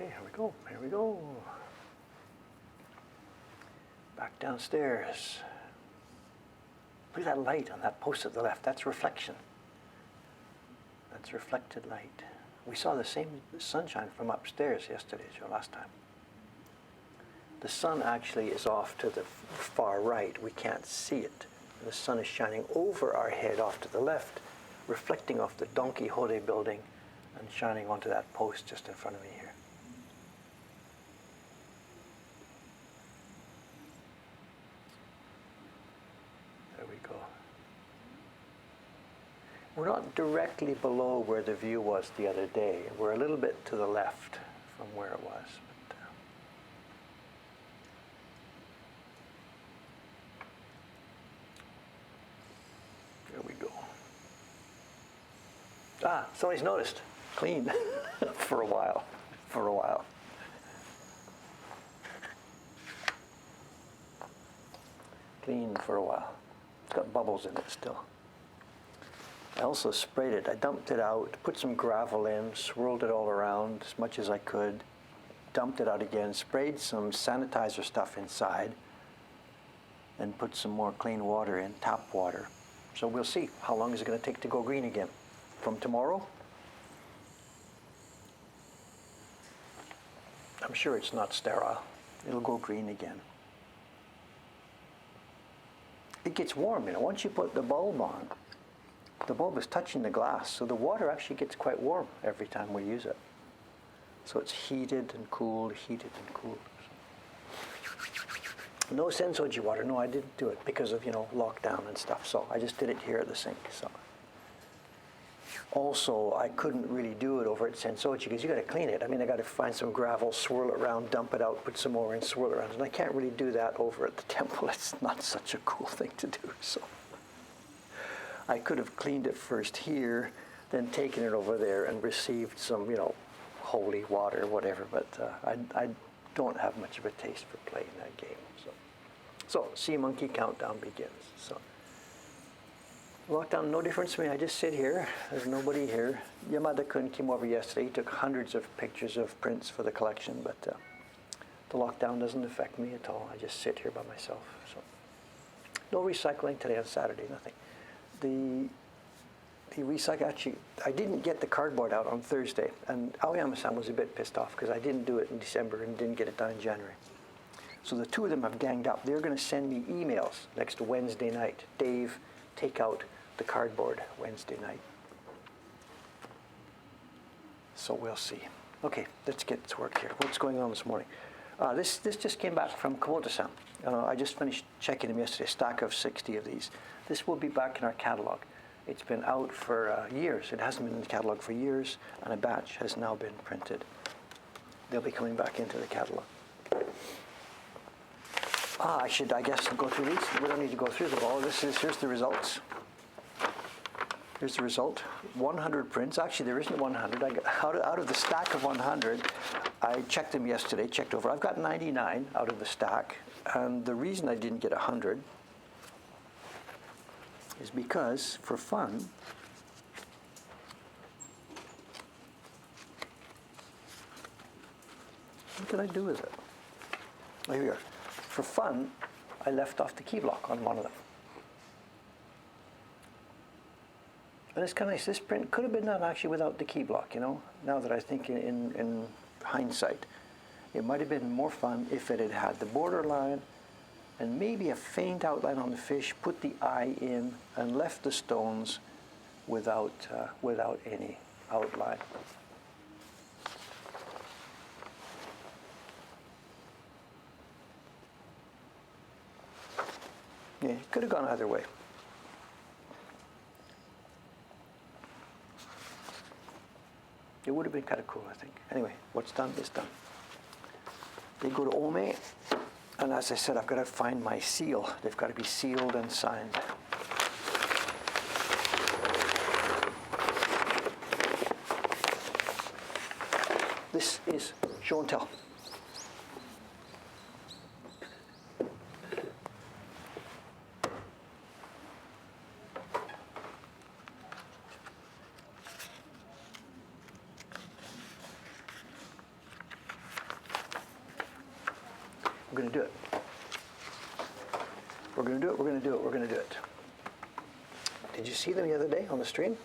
Okay, here we go, here we go. Back downstairs. Look at that light on that post at the left. That's reflection. That's reflected light. We saw the same sunshine from upstairs yesterday, Joe, last time. The sun actually is off to the far right. We can't see it. The sun is shining over our head off to the left, reflecting off the Don Quixote building and shining onto that post just in front of me here. There we go. We're not directly below where the view was the other day. We're a little bit to the left from where it was. But, there we go. Ah, somebody's noticed. Clean for a while. For a while. Clean for a while. It's got bubbles in it still. I also sprayed it. I dumped it out, put some gravel in, swirled it all around as much as I could, dumped it out again, sprayed some sanitizer stuff inside, and put some more clean water in, tap water. So we'll see. How long is it going to take to go green again? From tomorrow? I'm sure it's not sterile. It'll go green again. It gets warm, you know. Once you put the bulb on, the bulb is touching the glass, so the water actually gets quite warm every time we use it. So it's heated and cooled, heated and cooled. No Sensoji water. No, I didn't do it because of, lockdown and stuff. So I just did it here at the sink. So also, I couldn't really do it over at Sensoji because you got to clean it. I mean, I got to find some gravel, swirl it around, dump it out, put some more in, swirl it around, and I can't really do that over at the temple. It's not such a cool thing to do. So I could have cleaned it first here, then taken it over there and received some, holy water, whatever. But I don't have much of a taste for playing that game. So Sea Monkey Countdown begins. So lockdown, no difference to me. I just sit here. There's nobody here. Yamada-kun came over yesterday. He took hundreds of pictures of prints for the collection, but the lockdown doesn't affect me at all. I just sit here by myself. So no recycling today on Saturday, nothing. The recycle, actually, I didn't get the cardboard out on Thursday, and Aoyama-san was a bit pissed off because I didn't do it in December and didn't get it done in January. So the two of them have ganged up. They're going to send me emails next Wednesday night. Dave, take out the cardboard Wednesday night. So we'll see. Okay, let's get to work here. What's going on this morning? This just came back from Kubota-san. I just finished checking them yesterday, a stack of 60 of these. This will be back in our catalog. It's been out for years. It hasn't been in the catalog for years, and a batch has now been printed. They'll be coming back into the catalog. I should, I guess, go through these. We don't need to go through them all. Here's the results. Here's the result. 100 prints. Actually, there isn't 100. I got, out of the stack of 100, I checked them yesterday, checked over. I've got 99 out of the stack. And the reason I didn't get 100 is because, for fun, what did I do with it? Oh, here we are. For fun, I left off the key block on one of them. And it's kind of nice. This print could have been done actually without the key block, now that I think in hindsight. It might have been more fun if it had had the border line and maybe a faint outline on the fish, put the eye in, and left the stones without any outline. Yeah, it could have gone either way. It would have been kind of cool, I think. Anyway, what's done is done. They go to Ome, and as I said, I've got to find my seal. They've got to be sealed and signed. This is show and tell. We're going to do it. We're going to do it, we're going to do it, we're going to do it. Did you see them the other day on the stream?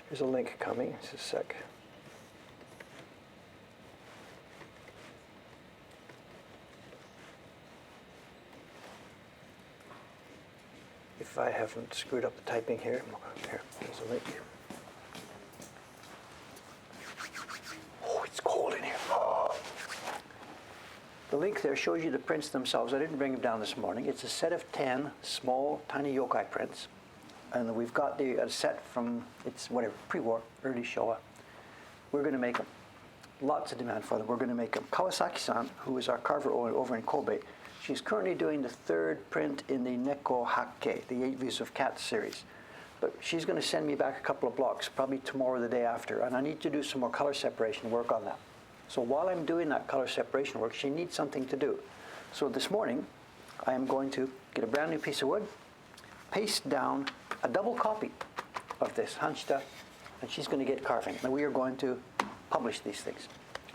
There's a link coming, just a sec. If I haven't screwed up the typing here, there's a link. Oh, it's cold in here. The link there shows you the prints themselves. I didn't bring them down this morning. It's a set of 10 small, tiny yokai prints. And we've got the set from, it's whatever, pre-war, early Showa. We're going to make them. Lots of demand for them. We're going to make them. Kawasaki-san, who is our carver over in Kobe, she's currently doing the 3rd print in the Neko Hakke, the 8 Views of Cats series. But she's going to send me back a couple of blocks, probably tomorrow or the day after, and I need to do some more color separation work on that. So while I'm doing that color separation work, she needs something to do. So this morning, I am going to get a brand new piece of wood, paste down a double copy of this Hanshita, and she's going to get carving. And we are going to publish these things.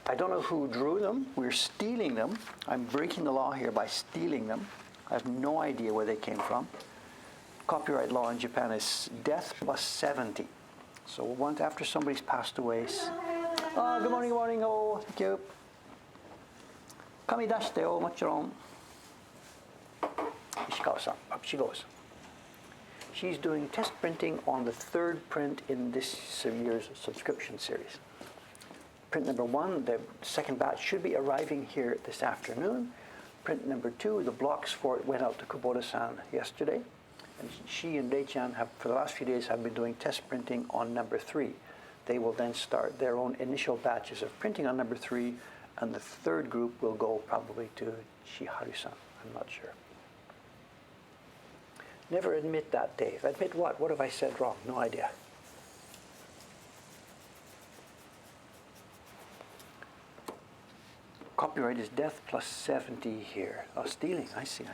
I don't know who drew them. We're stealing them. I'm breaking the law here by stealing them. I have no idea where they came from. Copyright law in Japan is death plus 70. So once after somebody's passed away. Oh, good morning, good morning. Oh, thank you. Kami dashite o, mochiron. Ishikawa-san, up she goes. She's doing test printing on the 3rd print in this year's subscription series. Print number 1, the 2nd batch should be arriving here this afternoon. Print number 2, the blocks for it went out to Kubota-san yesterday. And she and Dei-chan have, for the last few days, have been doing test printing on number 3. They will then start their own initial batches of printing on number 3, and the 3rd group will go probably to Shiharu-san. I'm not sure. Never admit that, Dave. Admit what? What have I said wrong? No idea. Copyright is death plus 70 here. Oh, stealing. I see.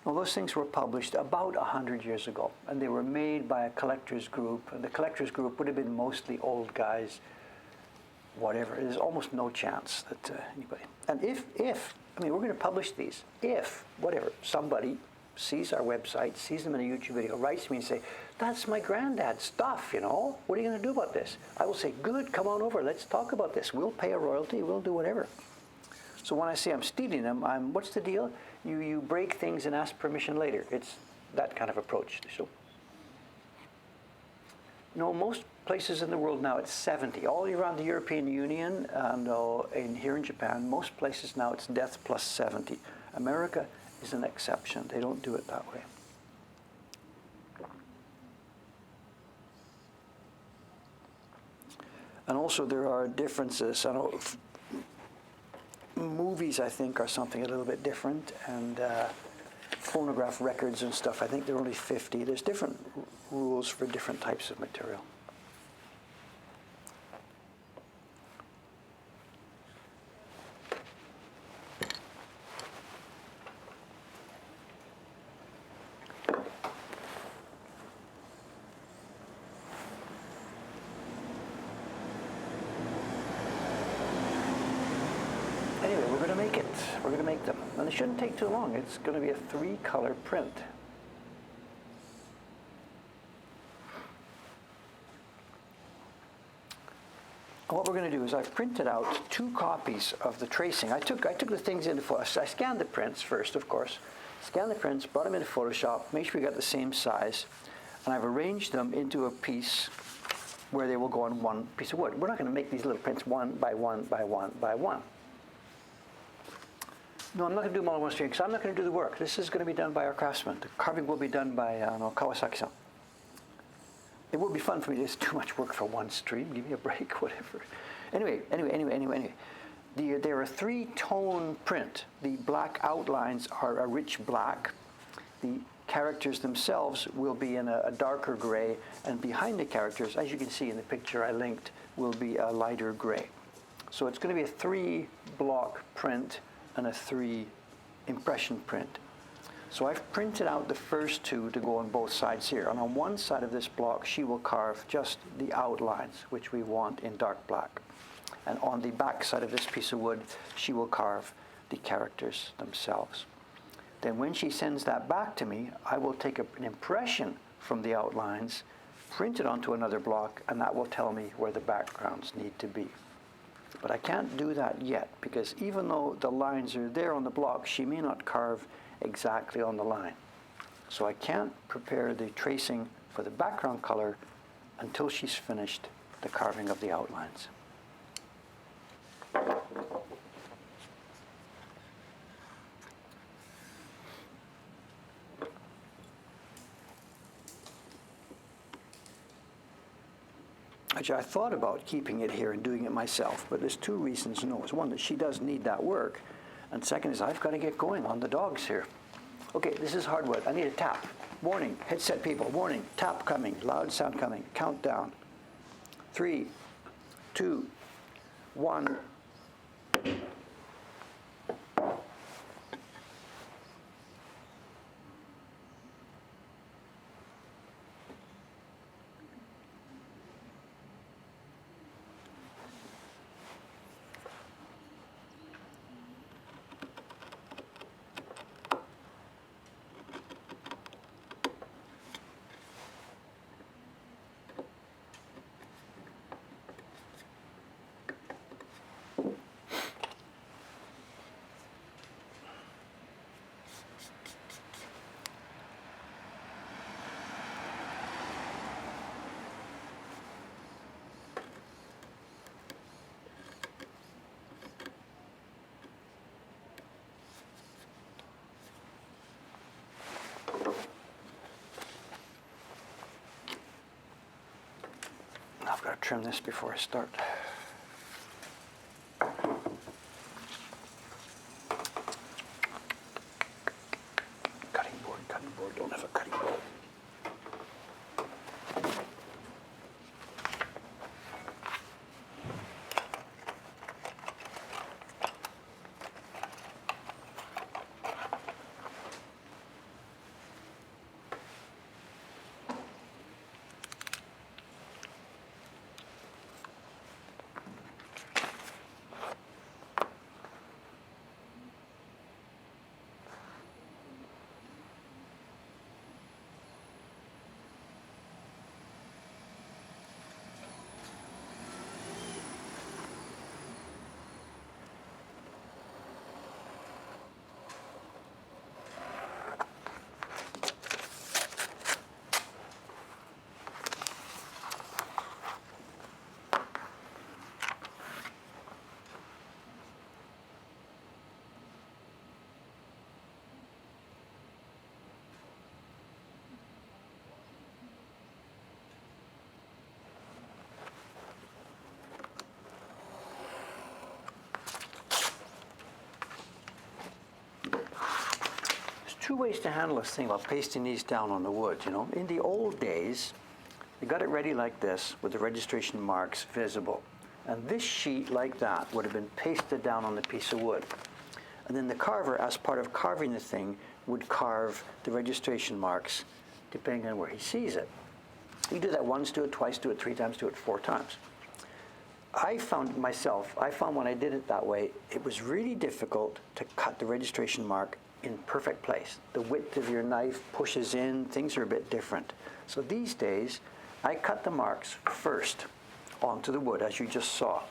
Well, those things were published about 100 years ago, and they were made by a collector's group, and the collector's group would have been mostly old guys, whatever. There's almost no chance that anybody. And if, I mean, we're going to publish these, if, whatever, somebody sees our website, sees them in a YouTube video, writes to me and say, that's my granddad's stuff, you know, what are you going to do about this? I will say, good, come on over, let's talk about this. We'll pay a royalty, we'll do whatever. So when I say I'm stealing them, what's the deal? You break things and ask permission later. It's that kind of approach. So, no, most places in the world now it's 70. All around the European Union and here in Japan, most places now it's death plus 70. America is an exception. They don't do it that way. And also there are differences. I know movies, I think, are something a little bit different, and phonograph records and stuff, I think they're only 50. There's different rules for different types of material. Anyway, we're going to make it. We're going to make them. And it shouldn't take too long. It's going to be a 3-color print. And what we're going to do is I've printed out 2 copies of the tracing. I took the things into Photoshop. I scanned the prints first, of course. Scanned the prints, brought them into Photoshop, make sure we got the same size. And I've arranged them into a piece where they will go on one piece of wood. We're not going to make these little prints 1 by 1 by 1 by 1. No, I'm not going to do them all in one stream because I'm not going to do the work. This is going to be done by our craftsmen. The carving will be done by Kawasaki-san. It would be fun for me. It's too much work for one stream. Give me a break, whatever. Anyway. They're a 3-tone print. The black outlines are a rich black. The characters themselves will be in a darker gray, and behind the characters, as you can see in the picture I linked, will be a lighter gray. So it's going to be a 3-block print and a 3 impression print. So I've printed out the first two to go on both sides here. And on one side of this block, she will carve just the outlines, which we want in dark black. And on the back side of this piece of wood, she will carve the characters themselves. Then when she sends that back to me, I will take an impression from the outlines, print it onto another block, and that will tell me where the backgrounds need to be. But I can't do that yet, because even though the lines are there on the block, she may not carve exactly on the line. So I can't prepare the tracing for the background color until she's finished the carving of the outlines. Actually, I thought about keeping it here and doing it myself, but there's two reasons no. It's one, that she does need that work, and second is I've got to get going on the dogs here. Okay, this is hardwood. I need a tap. Warning, headset people, warning, tap coming, loud sound coming, countdown. 3, 2, 1. I've got to trim this before I start. Cutting board, don't have a cutting board. Two ways to handle this thing about pasting these down on the wood, you know. In the old days, they got it ready like this with the registration marks visible. And this sheet like that would have been pasted down on the piece of wood. And then the carver, as part of carving the thing, would carve the registration marks depending on where he sees it. You do that once, do it twice, do it 3 times, do it 4 times. I found when I did it that way, it was really difficult to cut the registration mark in perfect place. The width of your knife pushes in, things are a bit different. So these days, I cut the marks first onto the wood, as you just saw.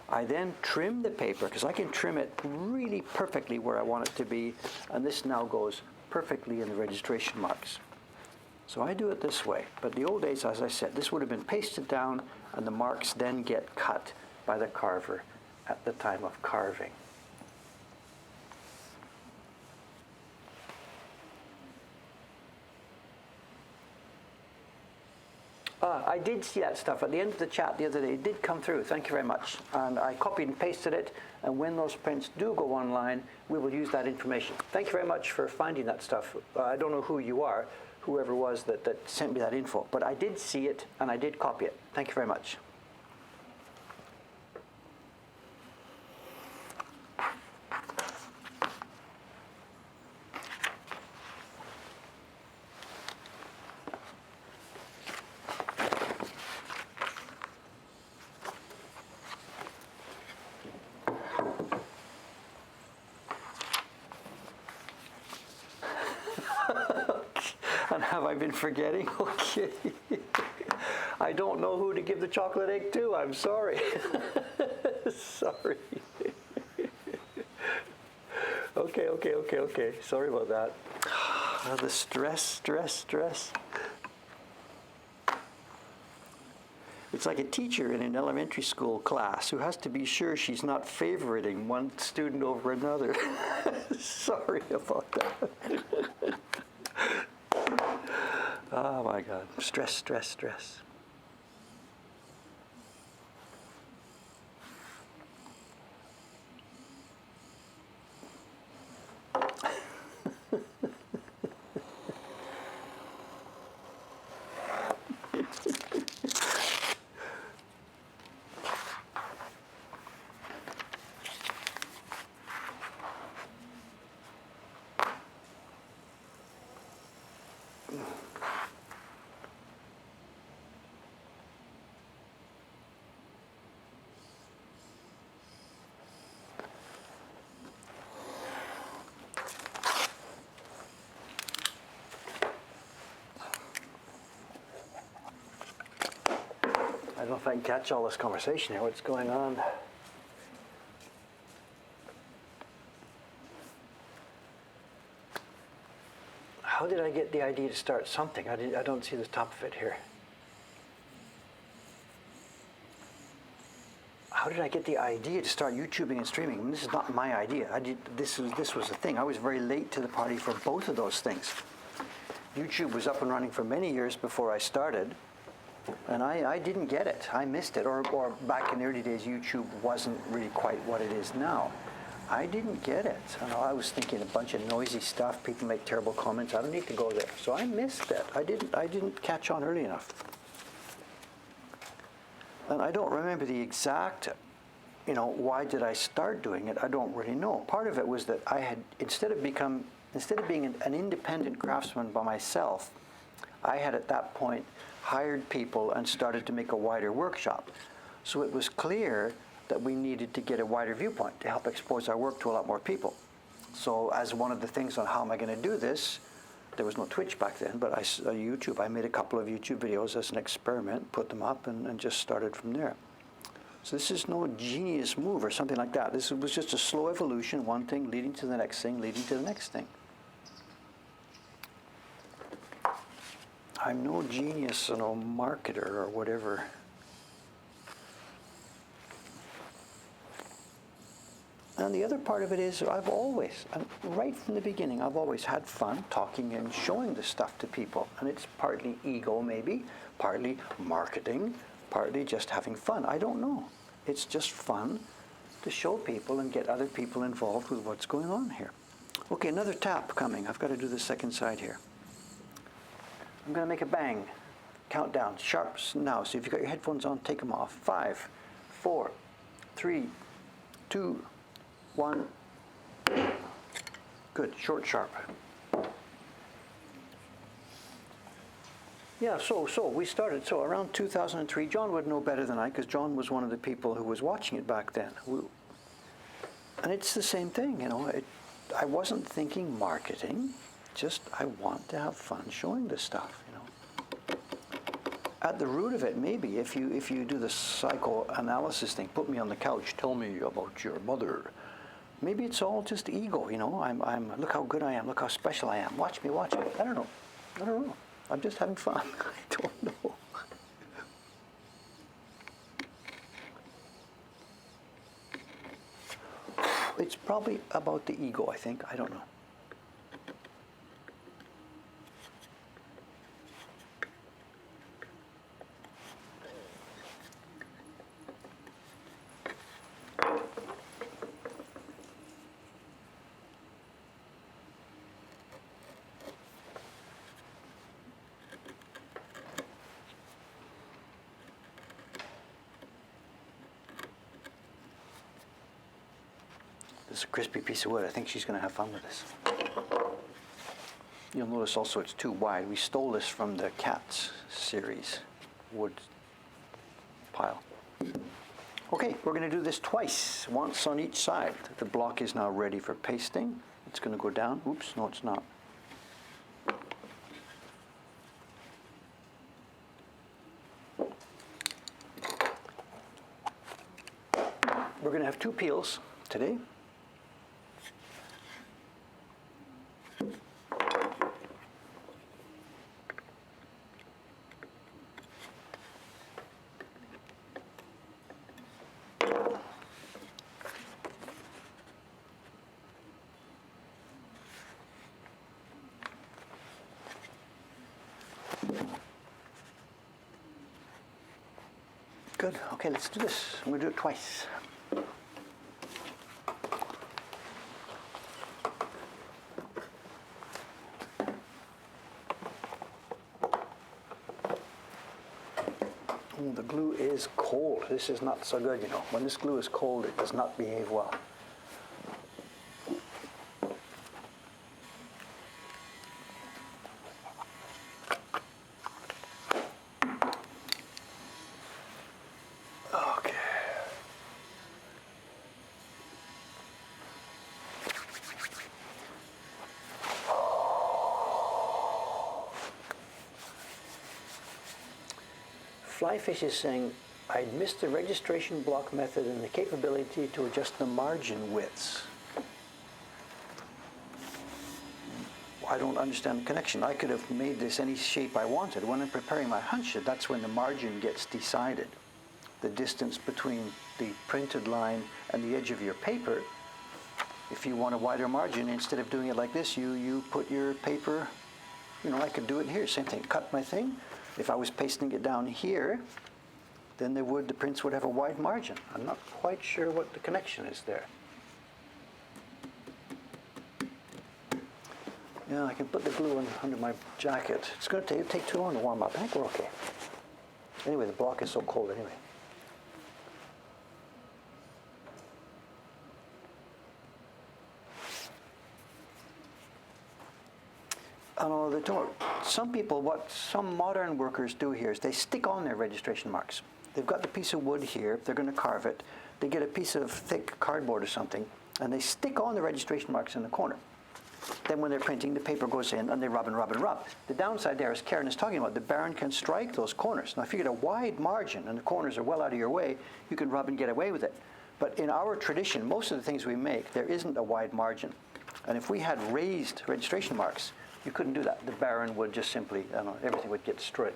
I then trim the paper, because I can trim it really perfectly where I want it to be, and this now goes perfectly in the registration marks. So I do it this way. But the old days, as I said, this would have been pasted down, and the marks then get cut by the carver at the time of carving. I did see that stuff at the end of the chat the other day. It did come through. Thank you very much. And I copied and pasted it. And when those prints do go online, we will use that information. Thank you very much for finding that stuff. I don't know who you are, whoever was that sent me that info. But I did see it, and I did copy it. Thank you very much. Have I been forgetting? Okay. I don't know who to give the chocolate egg to. I'm sorry. Sorry. Okay. Sorry about that. The stress. It's like a teacher in an elementary school class who has to be sure she's not favoriting one student over another. Sorry about that. Oh my God. Stress. I don't know if I can catch all this conversation here. What's going on? How did I get the idea to start something? I don't see the top of it here. How did I get the idea to start YouTubing and streaming? I mean, this is not my idea. This was the thing. I was very late to the party for both of those things. YouTube was up and running for many years before I started. And I didn't get it. I missed it. Or back in the early days, YouTube wasn't really quite what it is now. I didn't get it. I was thinking a bunch of noisy stuff. People make terrible comments. I don't need to go there. So I missed it. I didn't catch on early enough. And I don't remember the exact, why did I start doing it? I don't really know. Part of it was that I had, instead of being an independent craftsman by myself, I had at that point hired people and started to make a wider workshop. So it was clear that we needed to get a wider viewpoint to help expose our work to a lot more people. So as one of the things on how am I going to do this, there was no Twitch back then, but YouTube, I made a couple of YouTube videos as an experiment, put them up and just started from there. So this is no genius move or something like that. This was just a slow evolution, one thing leading to the next thing, leading to the next thing. I'm no genius, marketer or whatever. And the other part of it is right from the beginning, I've always had fun talking and showing this stuff to people. And it's partly ego maybe, partly marketing, partly just having fun. I don't know. It's just fun to show people and get other people involved with what's going on here. Okay, another tap coming. I've got to do the second side here. I'm going to make a bang. Countdown. Sharps now. So if you've got your headphones on, take them off. 5, 4, 3, 2, 1. Good. Short, sharp. Yeah, so we started, around 2003. John would know better than I, because John was one of the people who was watching it back then. And it's the same thing, I wasn't thinking marketing. Just, I want to have fun showing this stuff, At the root of it, maybe, if you do the psychoanalysis thing, put me on the couch, tell me about your mother. Maybe it's all just ego, I'm look how good I am, look how special I am, watch me. I don't know. I'm just having fun. I don't know. It's probably about the ego, I think. I don't know. This is a crispy piece of wood. I think she's going to have fun with this. You'll notice also it's too wide. We stole this from the Cats series wood pile. Okay, we're going to do this twice, once on each side. The block is now ready for pasting. It's going to go down. Oops, no it's not. We're going to have 2 peels today. Good. Okay, let's do this. I'm going to do it twice. Oh, the glue is cold. This is not so good, you know. When this glue is cold, it does not behave well. Okay. Flyfish is saying, I missed the registration block method and the capability to adjust the margin widths. I don't understand the connection. I could have made this any shape I wanted. When I'm preparing my hunch sheet, that's when the margin gets decided. The distance between the printed line and the edge of your paper. If you want a wider margin, instead of doing it like this, you put your paper, you know, I could do it here, same thing, cut my thing. If I was pasting it down here, then the prints would have a wide margin. I'm not quite sure what the connection is there. Yeah, I can put the glue under my jacket. It's going to take too long to warm up. I think we're okay. Anyway, the block is so cold anyway. Some people, what some modern workers do here is they stick on their registration marks. They've got the piece of wood here, they're going to carve it. They get a piece of thick cardboard or something, and they stick on the registration marks in the corner. Then when they're printing, the paper goes in and they rub and rub and rub. The downside there, as Karen is talking about, the baron can strike those corners. Now if you get a wide margin and the corners are well out of your way, you can rub and get away with it. But in our tradition, most of the things we make, there isn't a wide margin. And if we had raised registration marks, you couldn't do that. The baron would just simply, everything would get destroyed.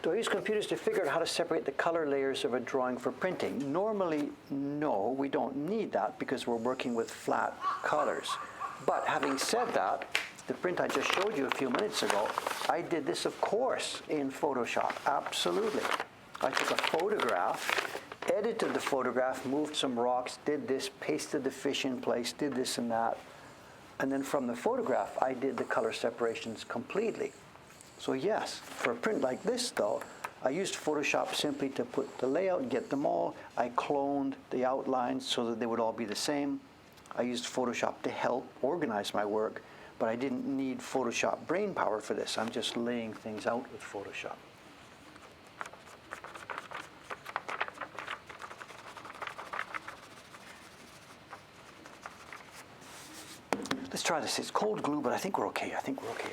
Do I use computers to figure out how to separate the color layers of a drawing for printing? Normally, no, we don't need that because we're working with flat colors. But having said that, the print I just showed you a few minutes ago, I did this, of course, in Photoshop. Absolutely. I took a photograph, edited the photograph, moved some rocks, did this, pasted the fish in place, did this and that. And then from the photograph, I did the color separations completely. So yes, for a print like this though, I used Photoshop simply to put the layout, get them all. I cloned the outlines so that they would all be the same. I used Photoshop to help organize my work, but I didn't need Photoshop brain power for this. I'm just laying things out with Photoshop. Let's try this. It's cold glue, but I think we're okay. I think we're okay.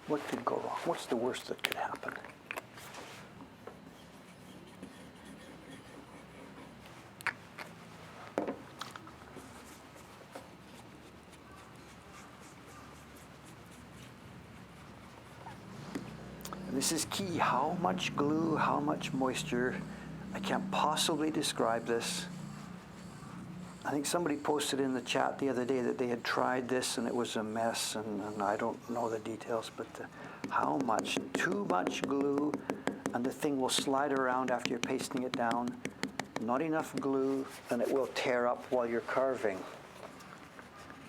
What could go wrong? What's the worst that could happen? This is key. How much glue, how much moisture? I can't possibly describe this. I think somebody posted in the chat the other day that they had tried this and it was a mess, and I don't know the details, but how much? Too much glue, and the thing will slide around after you're pasting it down. Not enough glue, and it will tear up while you're carving.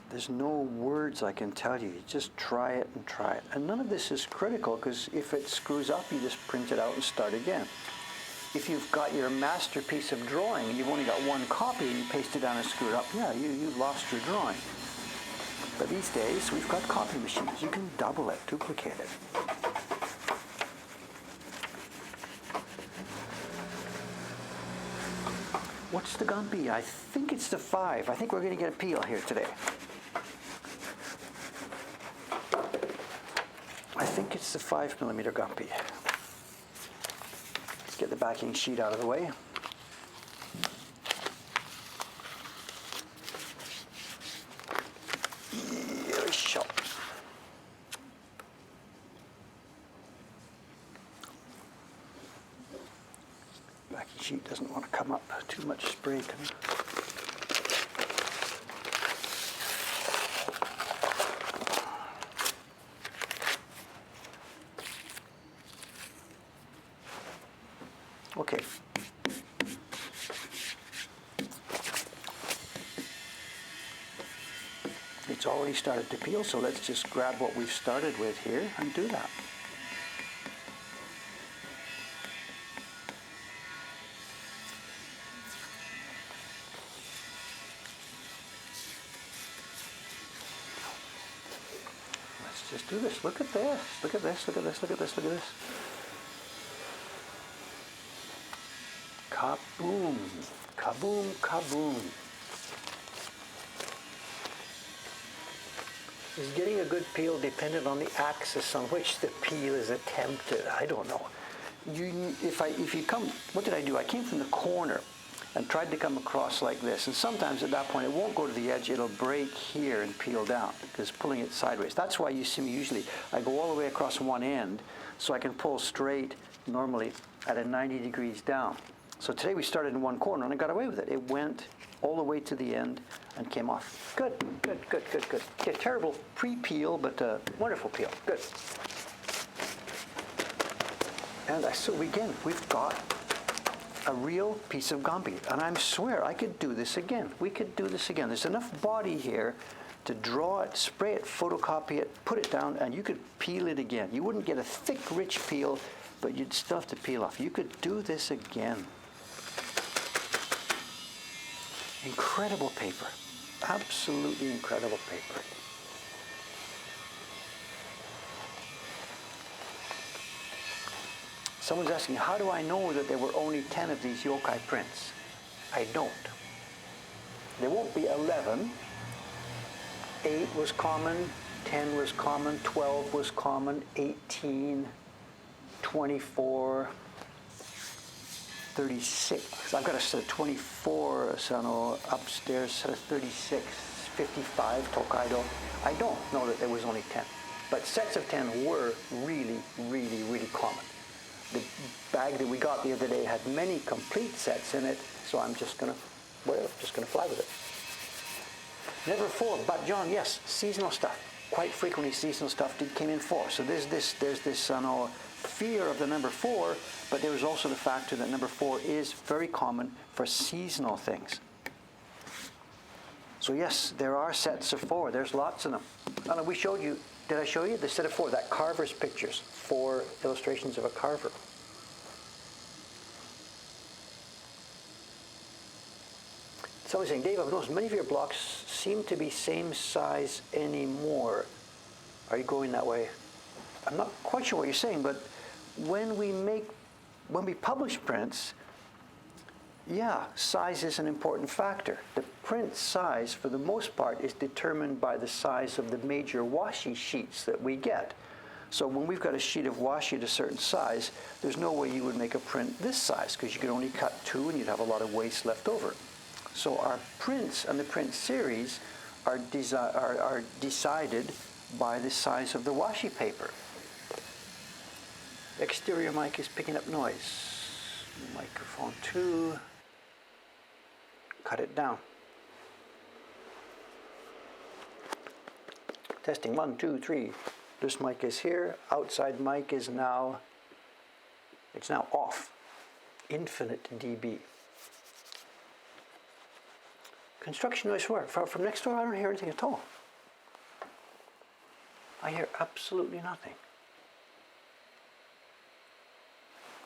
There's no words I can tell you. You just try it and try it. And none of this is critical, because if it screws up, you just print it out and start again. If you've got your masterpiece of drawing and you've only got one copy and you paste it down and screw it up, yeah, you've lost your drawing. But these days, we've got copy machines. You can double it, duplicate it. What's the Gumby? I think it's the 5. I think we're going to get a peel here today. I think it's the 5mm Gumby. Let's get the backing sheet out of the way. Yo-sho. Backing sheet doesn't want to come up. Too much spray coming. Okay. It's already started to peel, so let's just grab what we've started with here and do that. Let's just do this. Look at this. Look at this. Look at this. Look at this. Look at this. Kaboom. Kaboom. Kaboom. Is getting a good peel dependent on the axis on which the peel is attempted? I don't know. If you come, what did I do? I came from the corner and tried to come across like this. And sometimes at that point, it won't go to the edge. It'll break here and peel down because pulling it sideways. That's why you see me usually, I go all the way across one end so I can pull straight normally at a 90 degrees down. So today we started in one corner and I got away with it. It went all the way to the end and came off. Good, good, good, good, good. Okay, terrible pre-peel, but wonderful peel. Good. And so again, we've got a real piece of Gumby. And I swear I could do this again. We could do this again. There's enough body here to draw it, spray it, photocopy it, put it down, and you could peel it again. You wouldn't get a thick, rich peel, but you'd still have to peel off. You could do this again. Incredible paper. Absolutely incredible paper. Someone's asking, how do I know that there were only 10 of these Yokai prints? I don't. There won't be 11. 8 was common, 10 was common, 12 was common, 18, 24, 36. I've got a set of 24 Sano upstairs, set of 36, 55 Tokaido. I don't know that there was only 10, but sets of 10 were really, really, really common. The bag that we got the other day had many complete sets in it, so I'm just gonna fly with it. Number 4, but John, yes, seasonal stuff. Quite frequently, seasonal stuff came in 4. So there's this fear of the number 4, but there is also the factor that number 4 is very common for seasonal things. So yes, there are sets of 4. There's lots of them. And we showed you, did I show you the set of 4? That carver's pictures, 4 illustrations of a carver. Someone's saying, Dave, I've noticed many of your blocks seem to be same size anymore. Are you going that way? I'm not quite sure what you're saying, but when we publish prints, yeah, size is an important factor. The print size, for the most part, is determined by the size of the major washi sheets that we get. So when we've got a sheet of washi at a certain size, there's no way you would make a print this size because you could only cut 2 and you'd have a lot of waste left over. So our prints and the print series are decided by the size of the washi paper. Exterior mic is picking up noise. Microphone 2. Cut it down. Testing 1, 2, 3. This mic is here. Outside mic is now, it's now off. Infinite dB. Construction noise where? From next door, I don't hear anything at all. I hear absolutely nothing.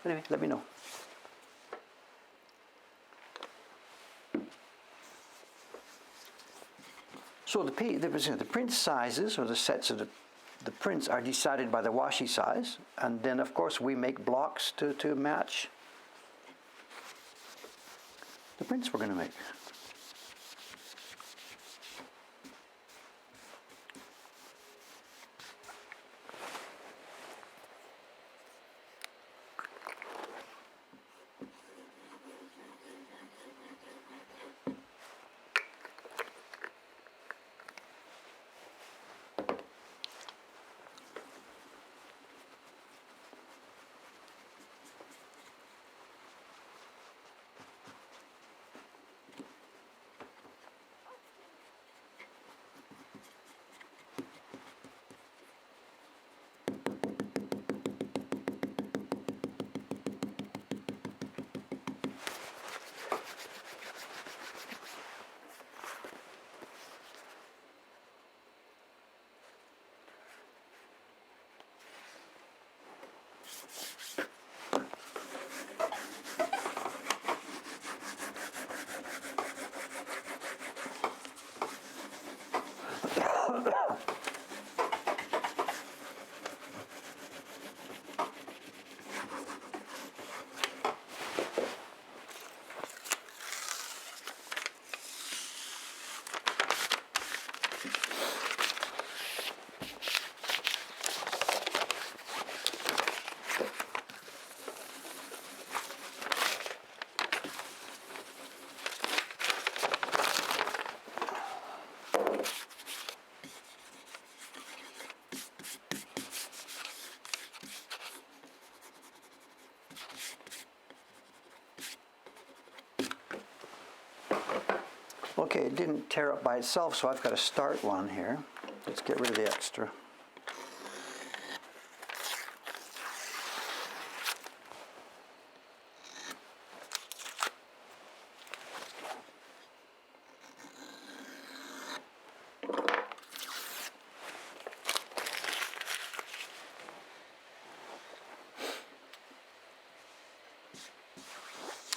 Anyway, let me know. So the print sizes, or the sets of the prints, are decided by the washi size, and then of course we make blocks to match the prints we're going to make. Okay, it didn't tear up by itself, so I've got to start one here. Let's get rid of the extra.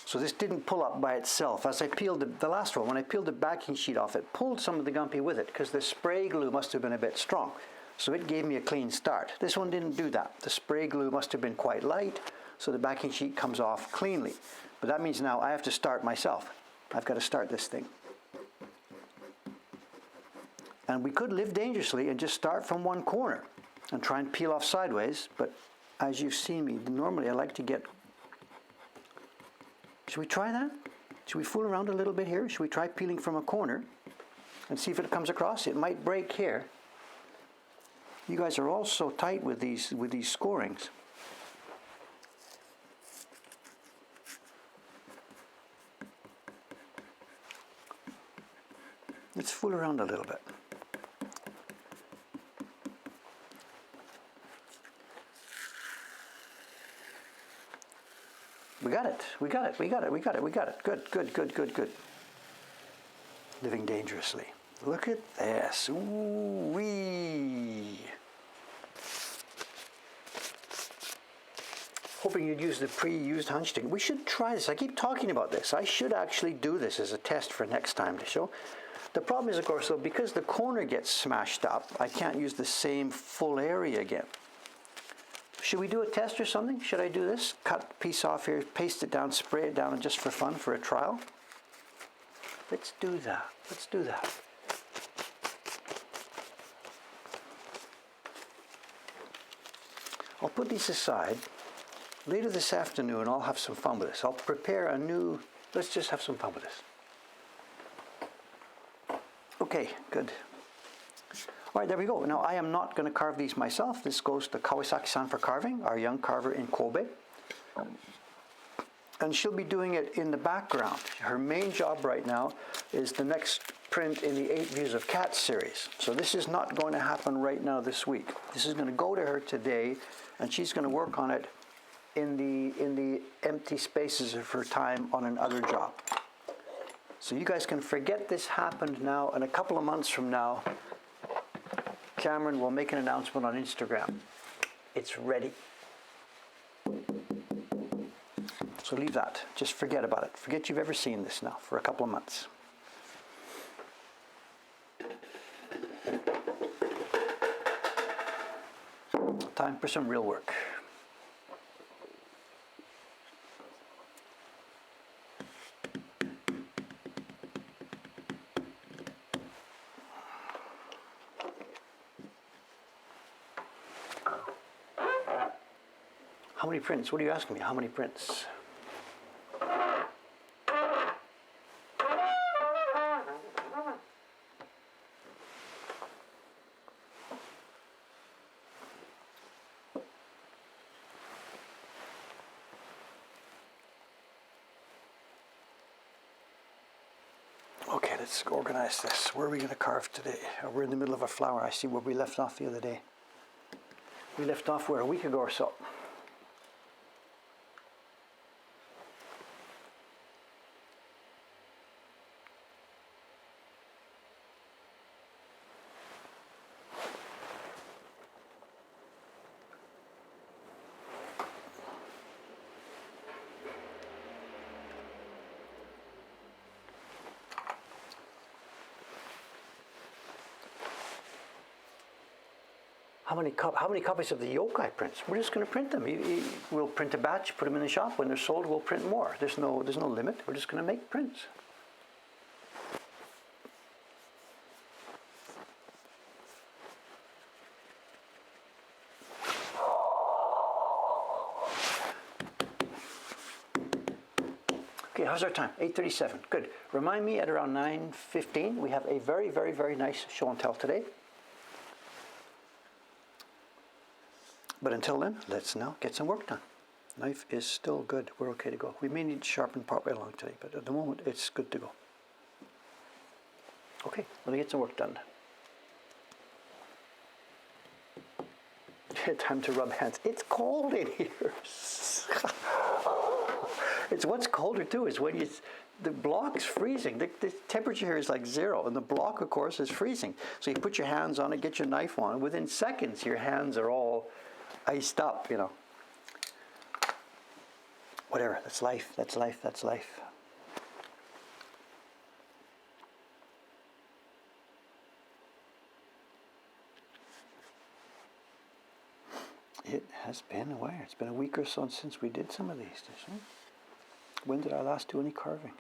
So this didn't pull up by itself. As I peeled the last one, when I peeled the backing sheet off, it pulled some of the gumpy with it because the spray glue must have been a bit strong. So it gave me a clean start. This one didn't do that. The spray glue must have been quite light, so the backing sheet comes off cleanly. But that means now I have to start myself. I've got to start this thing. And we could live dangerously and just start from one corner and try and peel off sideways, but as you've seen me, normally I like to get... Should we try that? Should we fool around a little bit here? Should we try peeling from a corner and see if it comes across? It might break here. You guys are all so tight with these scorings. Let's fool around a little bit. We got it. We got it. We got it. We got it. We got it. Good, good, good, good, good. Living dangerously. Look at this. Ooh-wee. Hoping you'd use the pre-used hunch stick. We should try this. I keep talking about this. I should actually do this as a test for next time to show. The problem is, of course, though, because the corner gets smashed up, I can't use the same full area again. Should we do a test or something? Should I do this? Cut a piece off here, paste it down, spray it down, and just for fun, for a trial? Let's do that. Let's do that. I'll put these aside. Later this afternoon, I'll have some fun with this. I'll prepare a new... Let's just have some fun with this. Okay, good. All right, there we go. Now, I am not going to carve these myself. This goes to Kawasaki-san for carving, our young carver in Kobe. And she'll be doing it in the background. Her main job right now is the next print in the 8 Views of Cats series. So this is not going to happen right now this week. This is going to go to her today, and she's going to work on it in the empty spaces of her time on another job. So you guys can forget this happened now, and a couple of months from now, Cameron will make an announcement on Instagram. It's ready. So leave that. Just forget about it. Forget you've ever seen this now for a couple of months. Time for some real work. How many prints? What are you asking me? How many prints? Okay, let's organize this. Where are we going to carve today? We're in the middle of a flower. I see where we left off the other day. We left off where, a week ago or so. How many copies of the Yokai prints? We're just going to print them. We'll print a batch, put them in the shop. When they're sold, we'll print more. There's no limit. We're just going to make prints. Okay, how's our time? 8:37. Good. Remind me at around 9:15. We have a very, very, very nice show and tell today. But until then, let's now get some work done. Knife is still good. We're okay to go. We may need to sharpen partway along today, but at the moment, it's good to go. Okay, let me get some work done. Time to rub hands. It's cold in here. It's what's colder too is when the block's freezing. The temperature here is like 0, and the block, of course, is freezing. So you put your hands on it, get your knife on, and within seconds, your hands are all iced up, you know. Whatever, that's life, that's life, that's life. It has been a while. It's been a week or so since we did some of these. When did I last do any carving?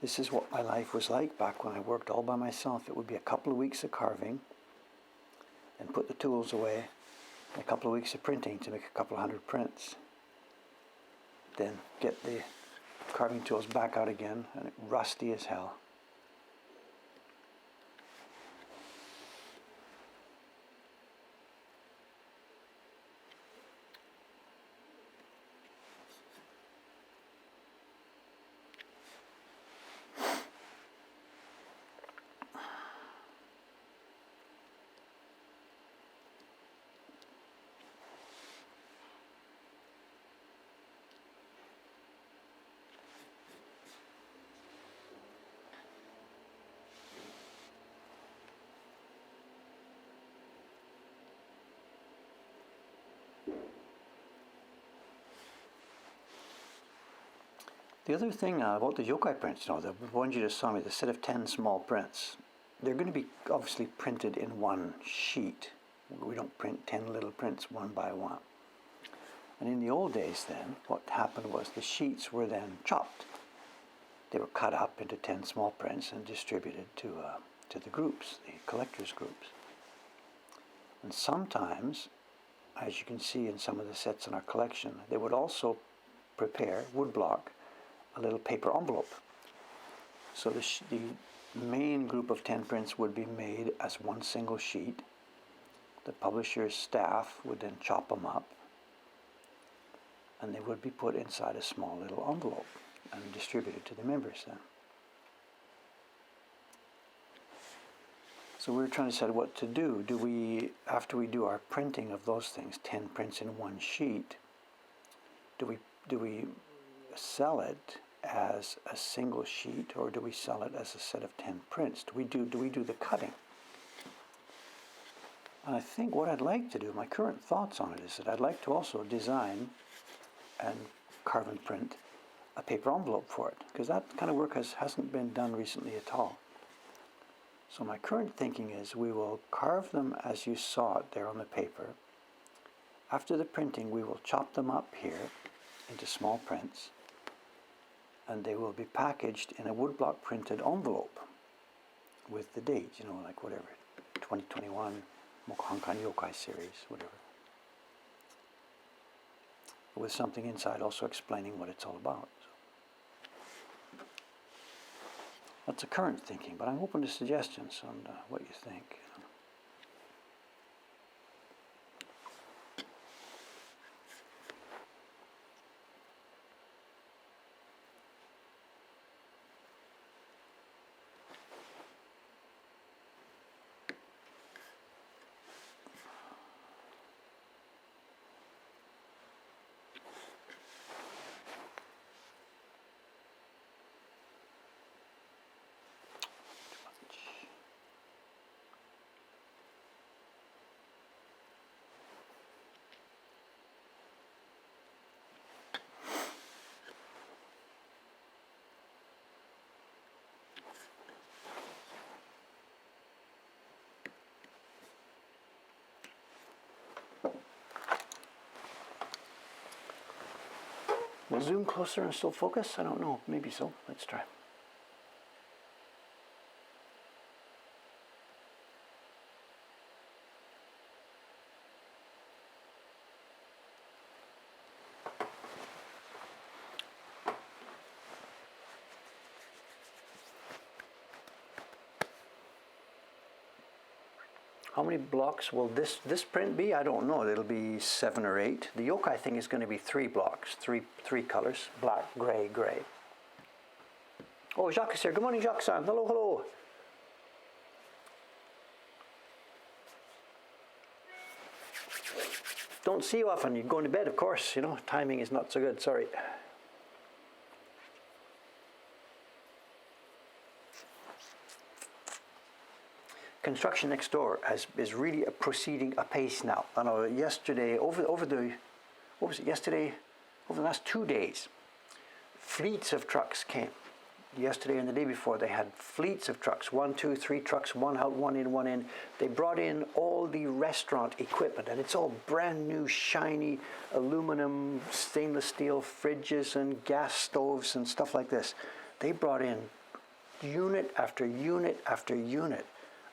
This is what my life was like back when I worked all by myself. It would be a couple of weeks of carving, and put the tools away, and a couple of weeks of printing to make a couple of 100 prints. Then get the carving tools back out again, and it's rusty as hell. The other thing about the Yokai prints, the ones you just saw me, the set of 10 small prints, they're going to be obviously printed in one sheet. We don't print 10 little prints one by one. And in the old days then, what happened was the sheets were then chopped. They were cut up into 10 small prints and distributed to the groups, the collectors' groups. And sometimes, as you can see in some of the sets in our collection, they would also prepare woodblock a little paper envelope. So the main group of 10 prints would be made as one single sheet. The publisher's staff would then chop them up, and they would be put inside a small little envelope and distributed to the members then. So we were trying to decide what to do. Do we, after we do our printing of those things, 10 prints in one sheet, do we sell it as a single sheet, or do we sell it as a set of 10 prints? Do we do the cutting? And I think what I'd like to do, my current thoughts on it, is that I'd like to also design and carve and print a paper envelope for it, because that kind of work hasn't been done recently at all. So my current thinking is we will carve them as you saw it there on the paper. After the printing, we will chop them up here into small prints, and they will be packaged in a woodblock printed envelope with the date, like whatever, 2021 Hong Kong Yokai series, whatever. With something inside also explaining what it's all about. So that's the current thinking, but I'm open to suggestions on what you think. Will zoom closer and still focus? I don't know. Maybe so. Let's try. How many blocks will this print be? I don't know. It'll be 7 or 8. The yokai thing is going to be 3 blocks, three colors: black, gray, gray. Oh, Jacques is here. Good morning, Jacques-san. Hello, hello. Don't see you often. You're going to bed, of course. Timing is not so good. Sorry. Construction next door is really proceeding apace now. I know yesterday, over the last 2 days, fleets of trucks came. Yesterday and the day before, they had fleets of trucks, 1, 2, 3 trucks, one out, one in, one in. They brought in all the restaurant equipment, and it's all brand new, shiny aluminum, stainless steel fridges and gas stoves and stuff like this. They brought in unit after unit after unit.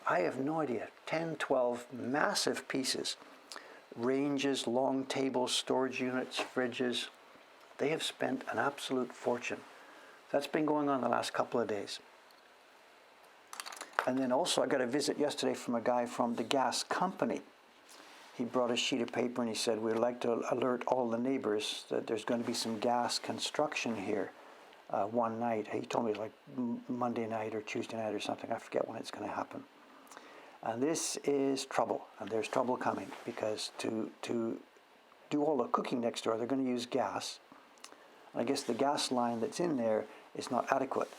I have no idea, 10, 12 massive pieces, ranges, long tables, storage units, fridges. They have spent an absolute fortune. That's been going on the last couple of days. And then also I got a visit yesterday from a guy from the gas company. He brought a sheet of paper and he said, we'd like to alert all the neighbors that there's going to be some gas construction here one night. He told me like Monday night or Tuesday night or something. I forget when it's going to happen. And this is trouble, and there's trouble coming, because to do all the cooking next door, they're going to use gas. And I guess the gas line that's in there is not adequate.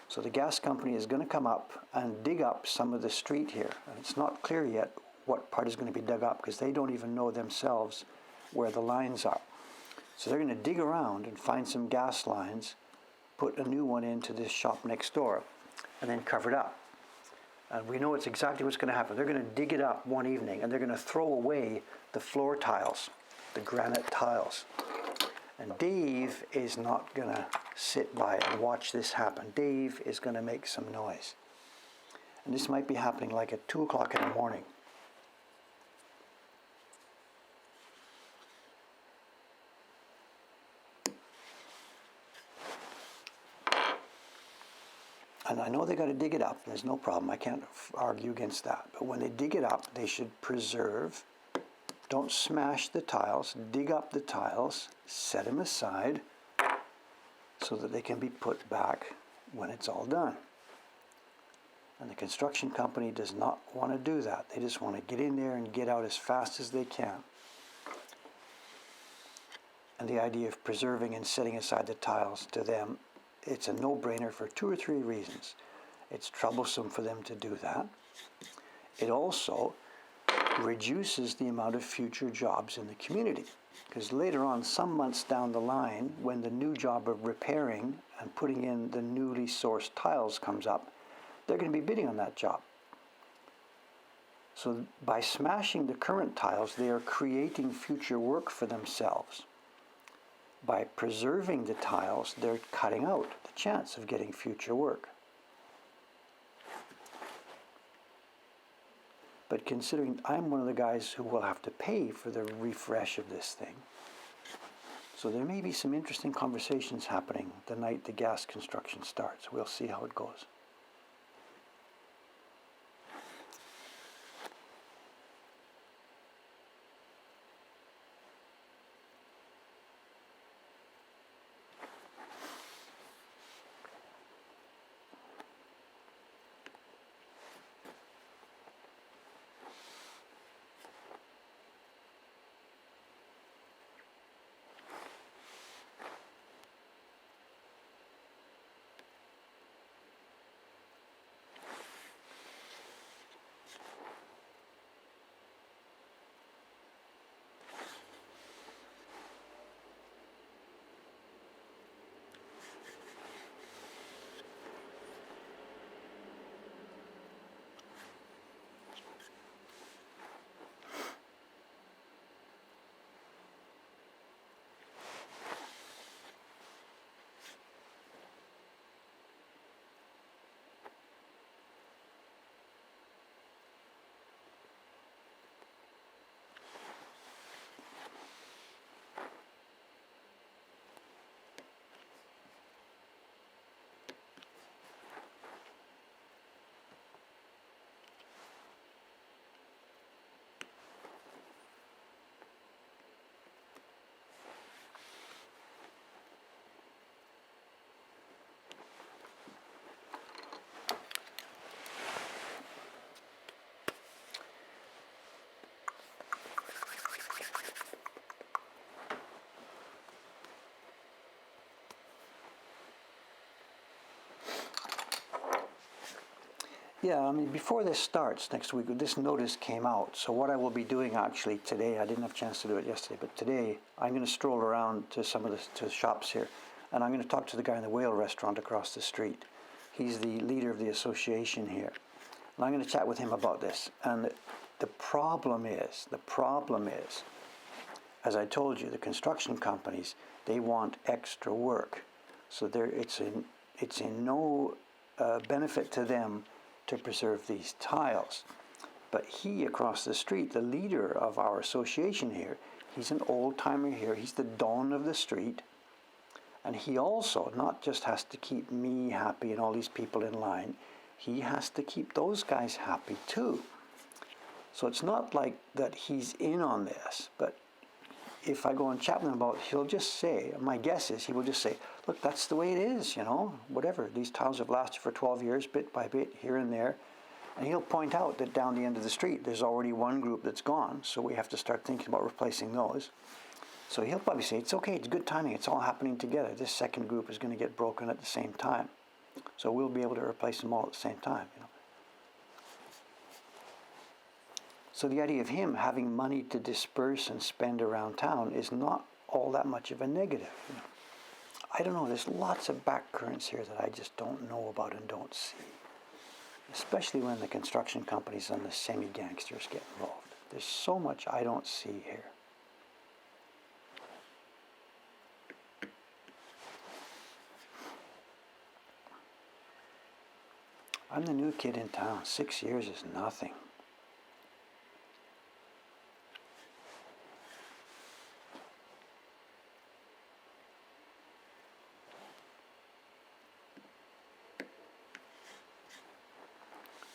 So the gas company is going to come up and dig up some of the street here. And it's not clear yet what part is going to be dug up, because they don't even know themselves where the lines are. So they're going to dig around and find some gas lines, put a new one into this shop next door, and then cover it up. And we know it's exactly what's going to happen. They're going to dig it up one evening, and they're going to throw away the floor tiles, the granite tiles. And Dave is not going to sit by and watch this happen. Dave is going to make some noise. And this might be happening like at 2 o'clock in the morning. And I know they got to dig it up. There's no problem. I can't argue against that. But when they dig it up, they should preserve. Don't smash the tiles. Dig up the tiles. Set them aside so that they can be put back when it's all done. And the construction company does not want to do that. They just want to get in there and get out as fast as they can. And the idea of preserving and setting aside the tiles, to them, it's a no-brainer for 2 or 3 reasons. It's troublesome for them to do that. It also reduces the amount of future jobs in the community. Because later on, some months down the line, when the new job of repairing and putting in the newly sourced tiles comes up, they're going to be bidding on that job. So by smashing the current tiles, they are creating future work for themselves. By preserving the tiles, they're cutting out the chance of getting future work. But considering I'm one of the guys who will have to pay for the refresh of this thing, so there may be some interesting conversations happening the night the gas construction starts. We'll see how it goes. Yeah, I mean, before this starts next week, this notice came out. So what I will be doing actually today, I didn't have a chance to do it yesterday, but today I'm going to stroll around to some of the shops here, and I'm going to talk to the guy in the whale restaurant across the street. He's the leader of the association here. And I'm going to chat with him about this. And the problem is, as I told you, the construction companies, they want extra work. So it's in no benefit to them to preserve these tiles. But he across the street, the leader of our association here, he's an old-timer here, he's the Don of the street, and he also not just has to keep me happy and all these people in line, he has to keep those guys happy too. So it's not like that he's in on this, but if I go and chat with him about it, he'll just say, my guess is he will just say, look, that's the way it is, whatever. These tiles have lasted for 12 years, bit by bit, here and there. And he'll point out that down the end of the street, there's already one group that's gone, so we have to start thinking about replacing those. So he'll probably say, it's okay, it's good timing, it's all happening together. This second group is going to get broken at the same time. So we'll be able to replace them all at the same time, So the idea of him having money to disperse and spend around town is not all that much of a negative. I don't know, there's lots of back currents here that I just don't know about and don't see. Especially when the construction companies and the semi-gangsters get involved. There's so much I don't see here. I'm the new kid in town. 6 years is nothing.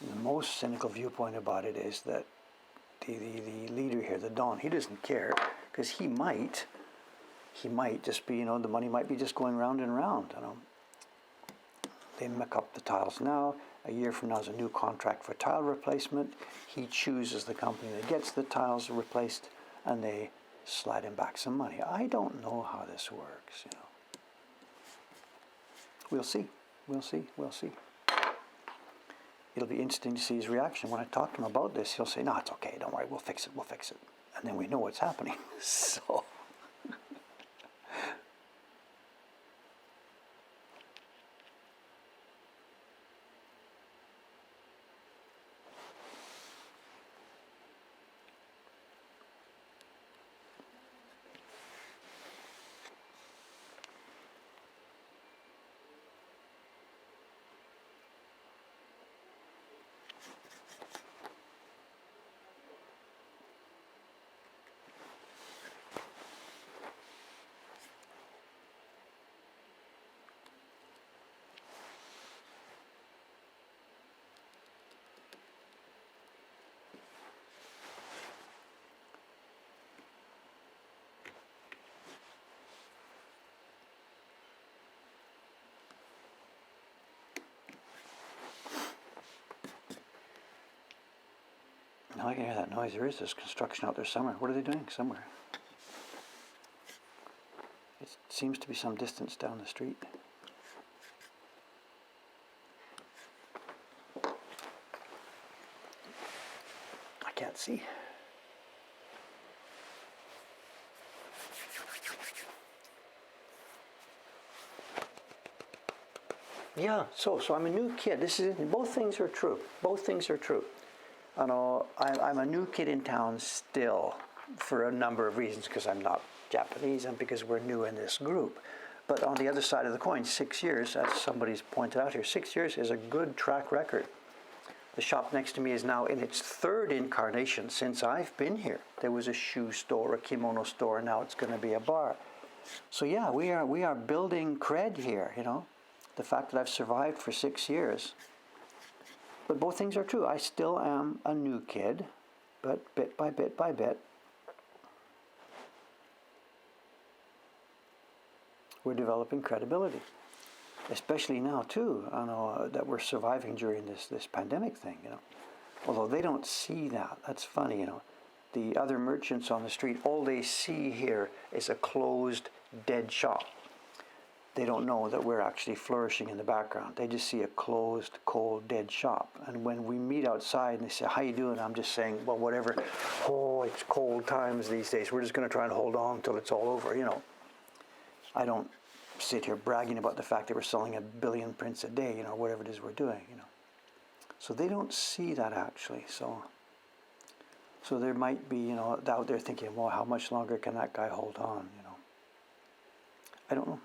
The most cynical viewpoint about it is that the leader here, the Don, he doesn't care because he might just be, the money might be just going round and round, They muck up the tiles now. A year from now is a new contract for tile replacement. He chooses the company that gets the tiles replaced, and they slide him back some money. I don't know how this works, We'll see. It'll be interesting to see his reaction. When I talk to him about this, he'll say, no, it's okay, don't worry, we'll fix it. And then we know what's happening. So... Now I can hear that noise. There is this construction out there somewhere. What are they doing somewhere? It seems to be some distance down the street. I can't see. Yeah, so I'm a new kid. Both things are true. Both things are true. I'm a new kid in town still for a number of reasons, because I'm not Japanese and because we're new in this group. But on the other side of the coin, 6 years, as somebody's pointed out here, 6 years is a good track record. The shop next to me is now in its third incarnation since I've been here. There was a shoe store, a kimono store, and now it's going to be a bar. So yeah, we are building cred here, you know. The fact that I've survived for 6 years. But both things are true. I still am a new kid, but bit by bit by bit, we're developing credibility. Especially now too, that we're surviving during this pandemic thing, you know. Although they don't see that. That's funny, you know. The other merchants on the street, all they see here is a closed, dead shop. They don't know that we're actually flourishing in the background. They just see a closed, cold, dead shop. And when we meet outside and they say, "How you doing?" I'm just saying, "Well, whatever. Oh, it's cold times these days. We're just going to try and hold on until it's all over," you know. I don't sit here bragging about the fact that we're selling 1 billion prints a day, you know, whatever it is we're doing, you know. So they don't see that actually. So there might be, you know, out there thinking, well, how much longer can that guy hold on, you know. I don't know.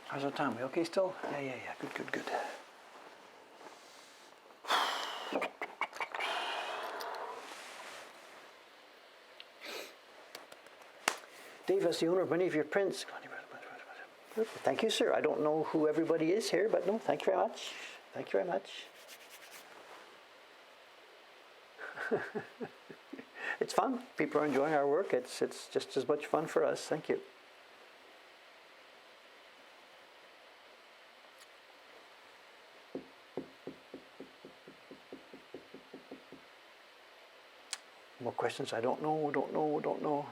How's our time? We okay still? Yeah. Good. Dave, as the owner of many of your prints. Thank you, sir. I don't know who everybody is here, but no, thank you very much. Thank you very much. It's fun. People are enjoying our work. It's just as much fun for us. Thank you. More questions? I don't know.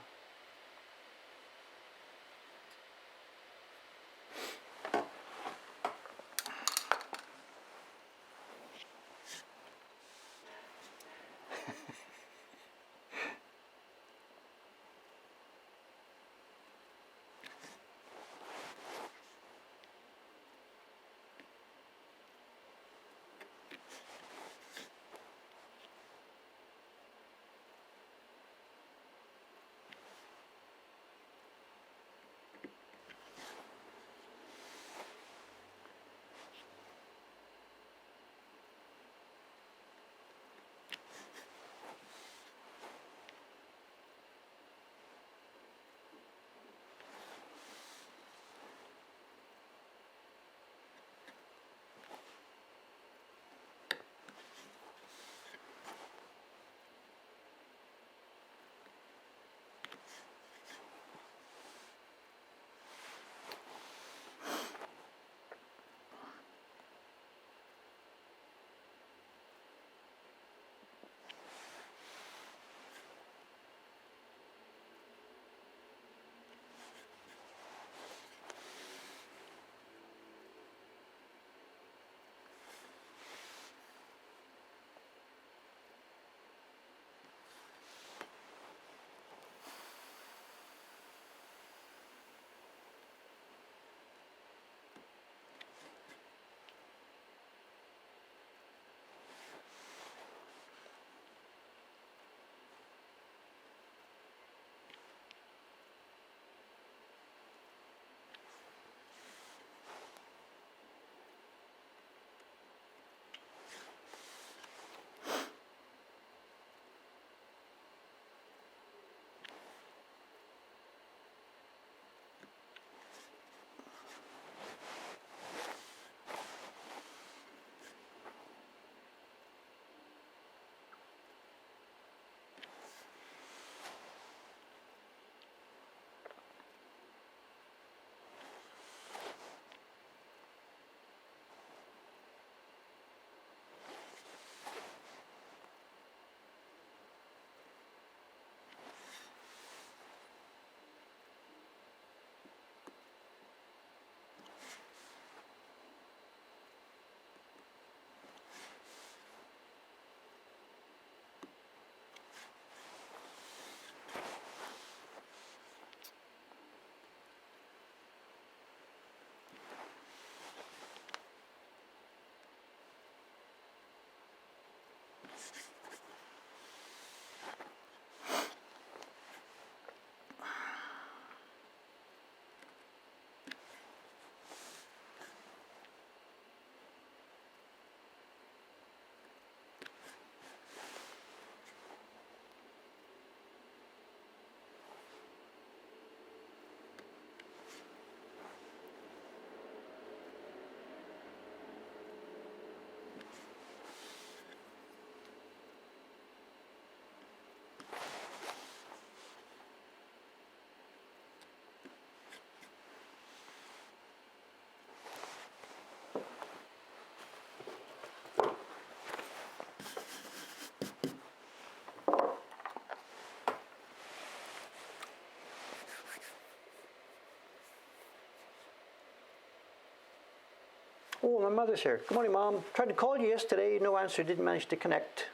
Oh, my mother's here. Good morning, Mom. Tried to call you yesterday. No answer. Didn't manage to connect.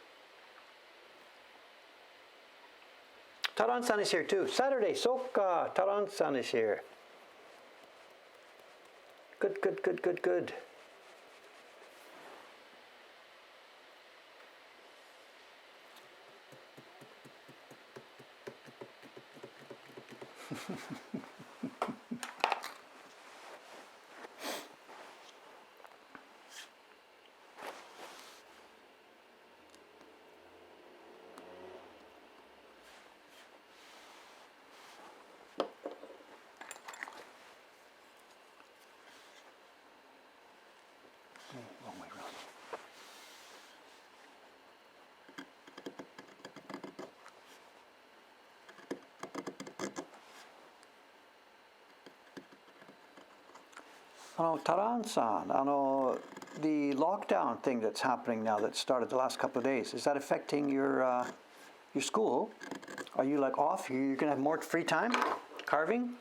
Taran-san is here too. Saturday. Soka. Taran-san is here. Good, good, good, good, good. Wrong way around. Taran-san, the lockdown thing that's happening now that started the last couple of days, is that affecting your school? Are you like off? You're going to have more free time carving?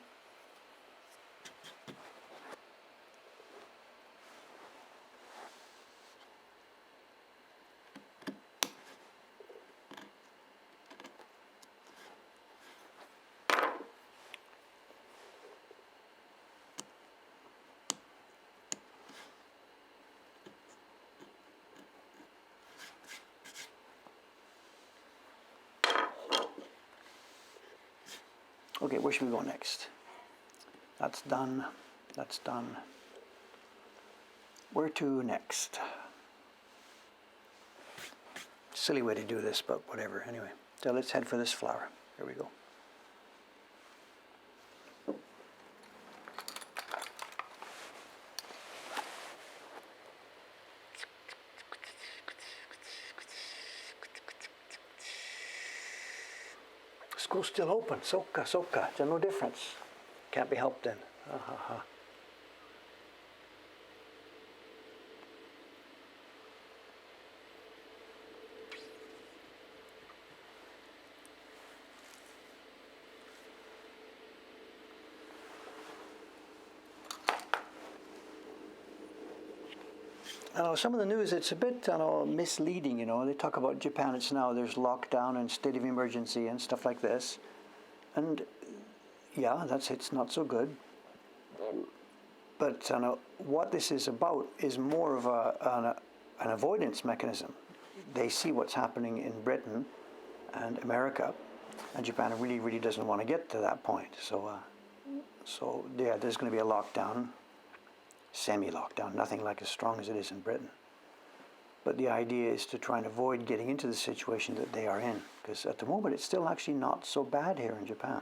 Okay, where should we go next? That's done. That's done. Where to next? Silly way to do this, but whatever. Anyway, so let's head for this flower. Here we go. School's still open. Soka, soka. There's no difference. Can't be helped then. Some of the news, it's a bit misleading, They talk about Japan, it's now there's lockdown and state of emergency and stuff like this. And yeah, it's not so good. But what this is about is more of an avoidance mechanism. They see what's happening in Britain and America, and Japan really, really doesn't want to get to that point. So yeah, there's going to be a lockdown. Semi-lockdown, nothing like as strong as it is in Britain. But the idea is to try and avoid getting into the situation that they are in, because at the moment it's still actually not so bad here in Japan.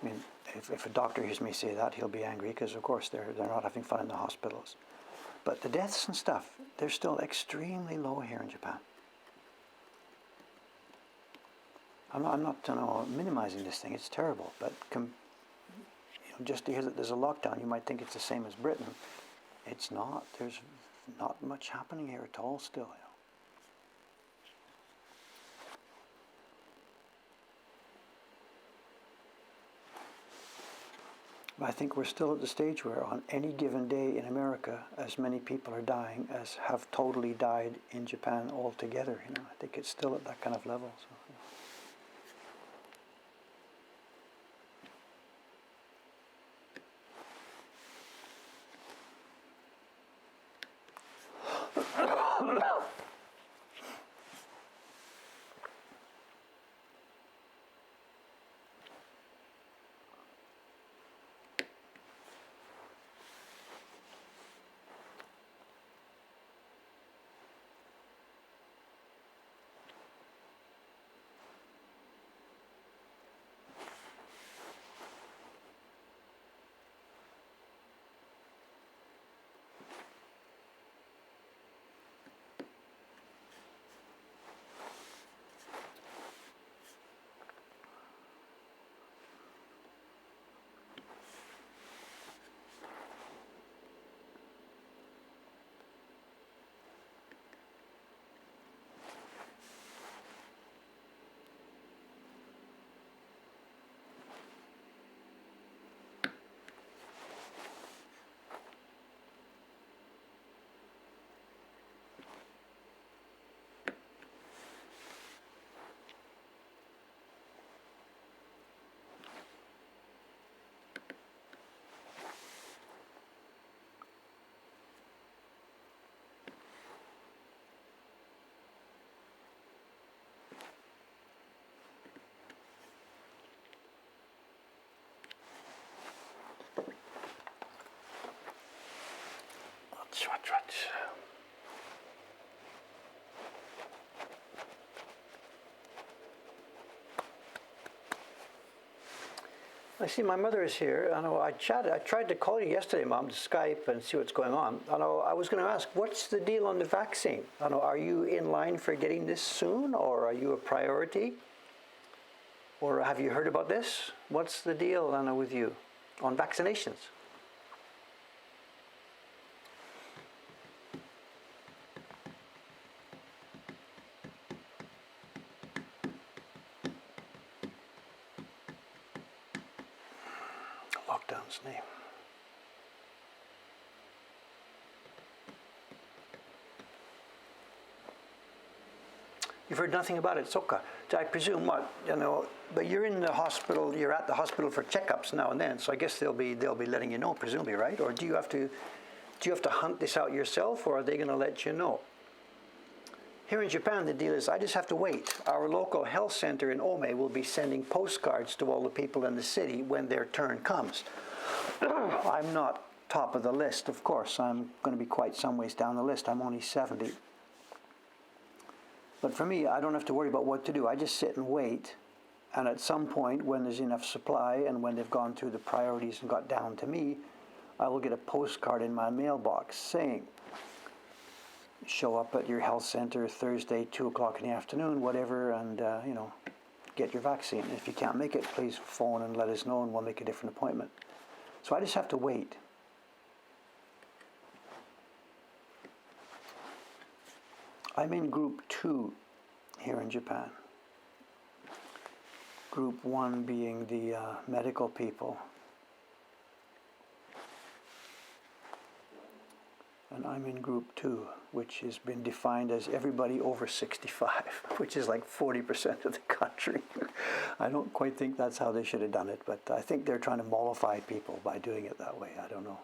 I mean, if a doctor hears me say that, he'll be angry, because of course they're not having fun in the hospitals. But the deaths and stuff, they're still extremely low here in Japan. I'm not minimizing this thing, it's terrible, but just to hear that there's a lockdown, you might think it's the same as Britain. It's not. There's not much happening here at all still. But I think we're still at the stage where on any given day in America, as many people are dying as have totally died in Japan altogether. I think it's still at that kind of level. So. I see my mother is here. I know I tried to call you yesterday, Mom, to Skype and see what's going on. I know I was going to ask, what's the deal on the vaccine? I know, are you in line for getting this soon, or are you a priority? Or have you heard about this? What's the deal, Anna, with you on vaccinations? Lockdown's name. You've heard nothing about it, Soka. I presume what, but you're in the hospital, you're at the hospital for checkups now and then, so I guess they'll be letting you know, presumably, right? Or do you have to hunt this out yourself, or are they going to let you know? Here in Japan, the deal is I just have to wait. Our local health center in Ome will be sending postcards to all the people in the city when their turn comes. I'm not top of the list, of course. I'm going to be quite some ways down the list. I'm only 70. But for me, I don't have to worry about what to do. I just sit and wait. And at some point, when there's enough supply and when they've gone through the priorities and got down to me, I will get a postcard in my mailbox saying, show up at your health center Thursday, 2 o'clock in the afternoon, whatever, and, get your vaccine. And if you can't make it, please phone and let us know and we'll make a different appointment. So I just have to wait. I'm in group 2 here in Japan. Group 1 being the medical people. And I'm in group 2, which has been defined as everybody over 65, which is like 40% of the country. I don't quite think that's how they should have done it, but I think they're trying to mollify people by doing it that way. I don't know.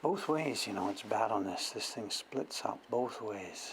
Both ways, it's bad on this. This thing splits up both ways.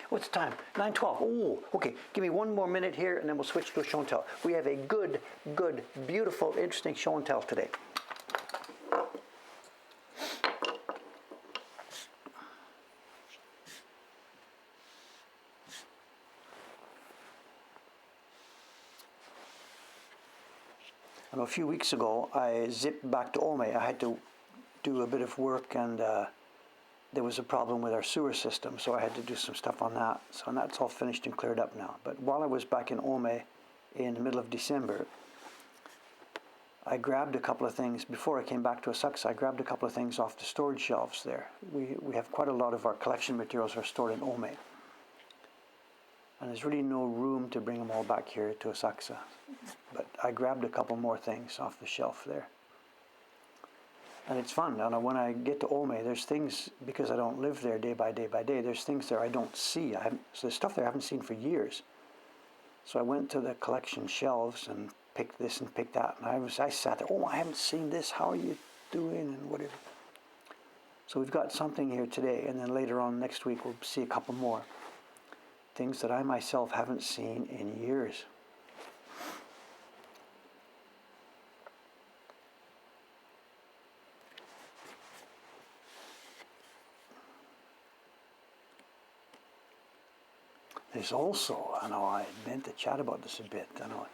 What's the time? 9:12. Oh, okay. Give me one more minute here and then we'll switch to a show and tell. We have a good, beautiful, interesting show and tell today. I know a few weeks ago I zipped back to Ome. I had to do a bit of work and there was a problem with our sewer system, so I had to do some stuff on that. So that's all finished and cleared up now. But while I was back in Ome in the middle of December, I grabbed a couple of things. Before I came back to Asakusa, I grabbed a couple of things off the storage shelves there. We have quite a lot of our collection materials are stored in Ome. And there's really no room to bring them all back here to Asakusa. But I grabbed a couple more things off the shelf there. And it's fun. And when I get to Ome, there's things, because I don't live there day by day, there's things there I don't see. So there's stuff there I haven't seen for years. So I went to the collection shelves and picked this and picked that. And I sat there, I haven't seen this. How are you doing? And whatever. So we've got something here today. And then later on next week, we'll see a couple more things that I myself haven't seen in years. There's also, I know I meant to chat about this a bit, I know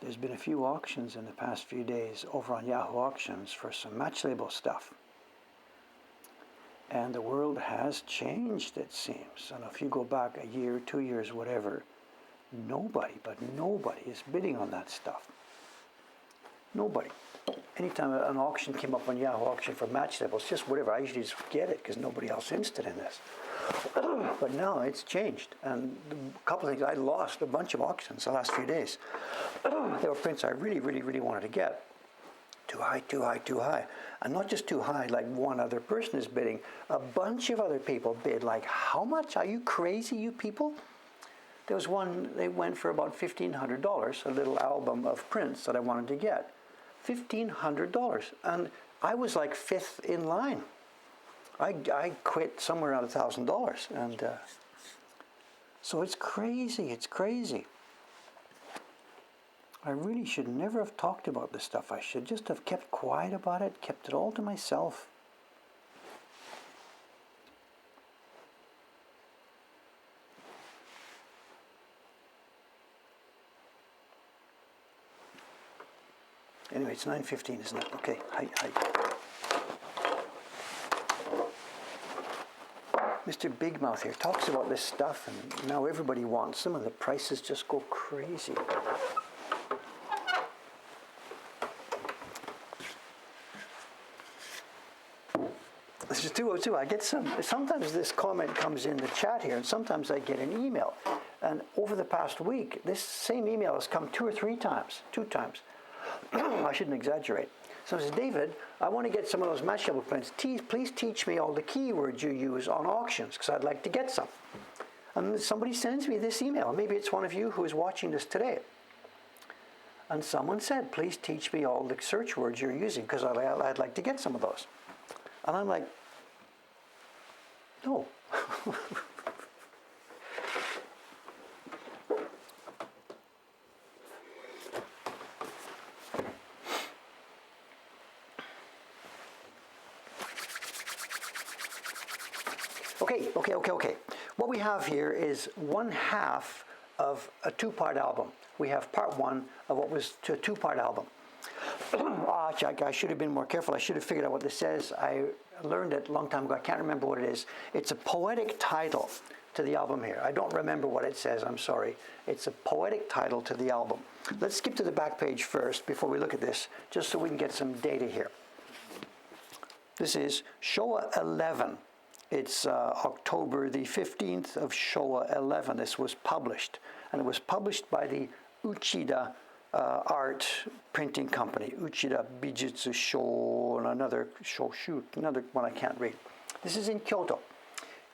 there's been a few auctions in the past few days over on Yahoo Auctions for some match label stuff. And the world has changed, it seems. And if you go back a year, 2 years, whatever, nobody is bidding on that stuff. Nobody. Anytime an auction came up on Yahoo Auction for match labels, just whatever, I usually just get it because nobody else is interested in this. But now it's changed, and a couple of things, I lost a bunch of auctions the last few days. There were prints I really wanted to get. Too high. And not just too high, like one other person is bidding. A bunch of other people bid, like, how much? Are you crazy, you people? There was one, they went for about $1,500, a little album of prints that I wanted to get. $1,500. And I was like fifth in line. I quit somewhere around $1,000, and so it's crazy. I really should never have talked about this stuff. I should just have kept quiet about it, kept it all to myself. Anyway, it's 9:15, isn't it? Okay, hi. Mr. Big Mouth here talks about this stuff, and now everybody wants them, and the prices just go crazy. This is 202. I get sometimes this comment comes in the chat here, and sometimes I get an email. And over the past week, this same email has come two times. I shouldn't exaggerate. So it says, David, I want to get some of those match label prints. Please teach me all the keywords you use on auctions, because I'd like to get some. And somebody sends me this email. Maybe it's one of you who is watching this today. And someone said, please teach me all the search words you're using, because I'd like to get some of those. And I'm like, no. Okay. What we have here is one half of a two-part album. We have part one of what was a two-part album. I should have been more careful. I should have figured out what this says. I learned it a long time ago. I can't remember what it is. It's a poetic title to the album here. I don't remember what it says. I'm sorry. It's a poetic title to the album. Let's skip to the back page first before we look at this, just so we can get some data here. This is Showa 11. It's October the 15th of Showa 11. This was published. And it was published by the Uchida art printing company. Uchida Bijutsu Sho, and another one I can't read. This is in Kyoto.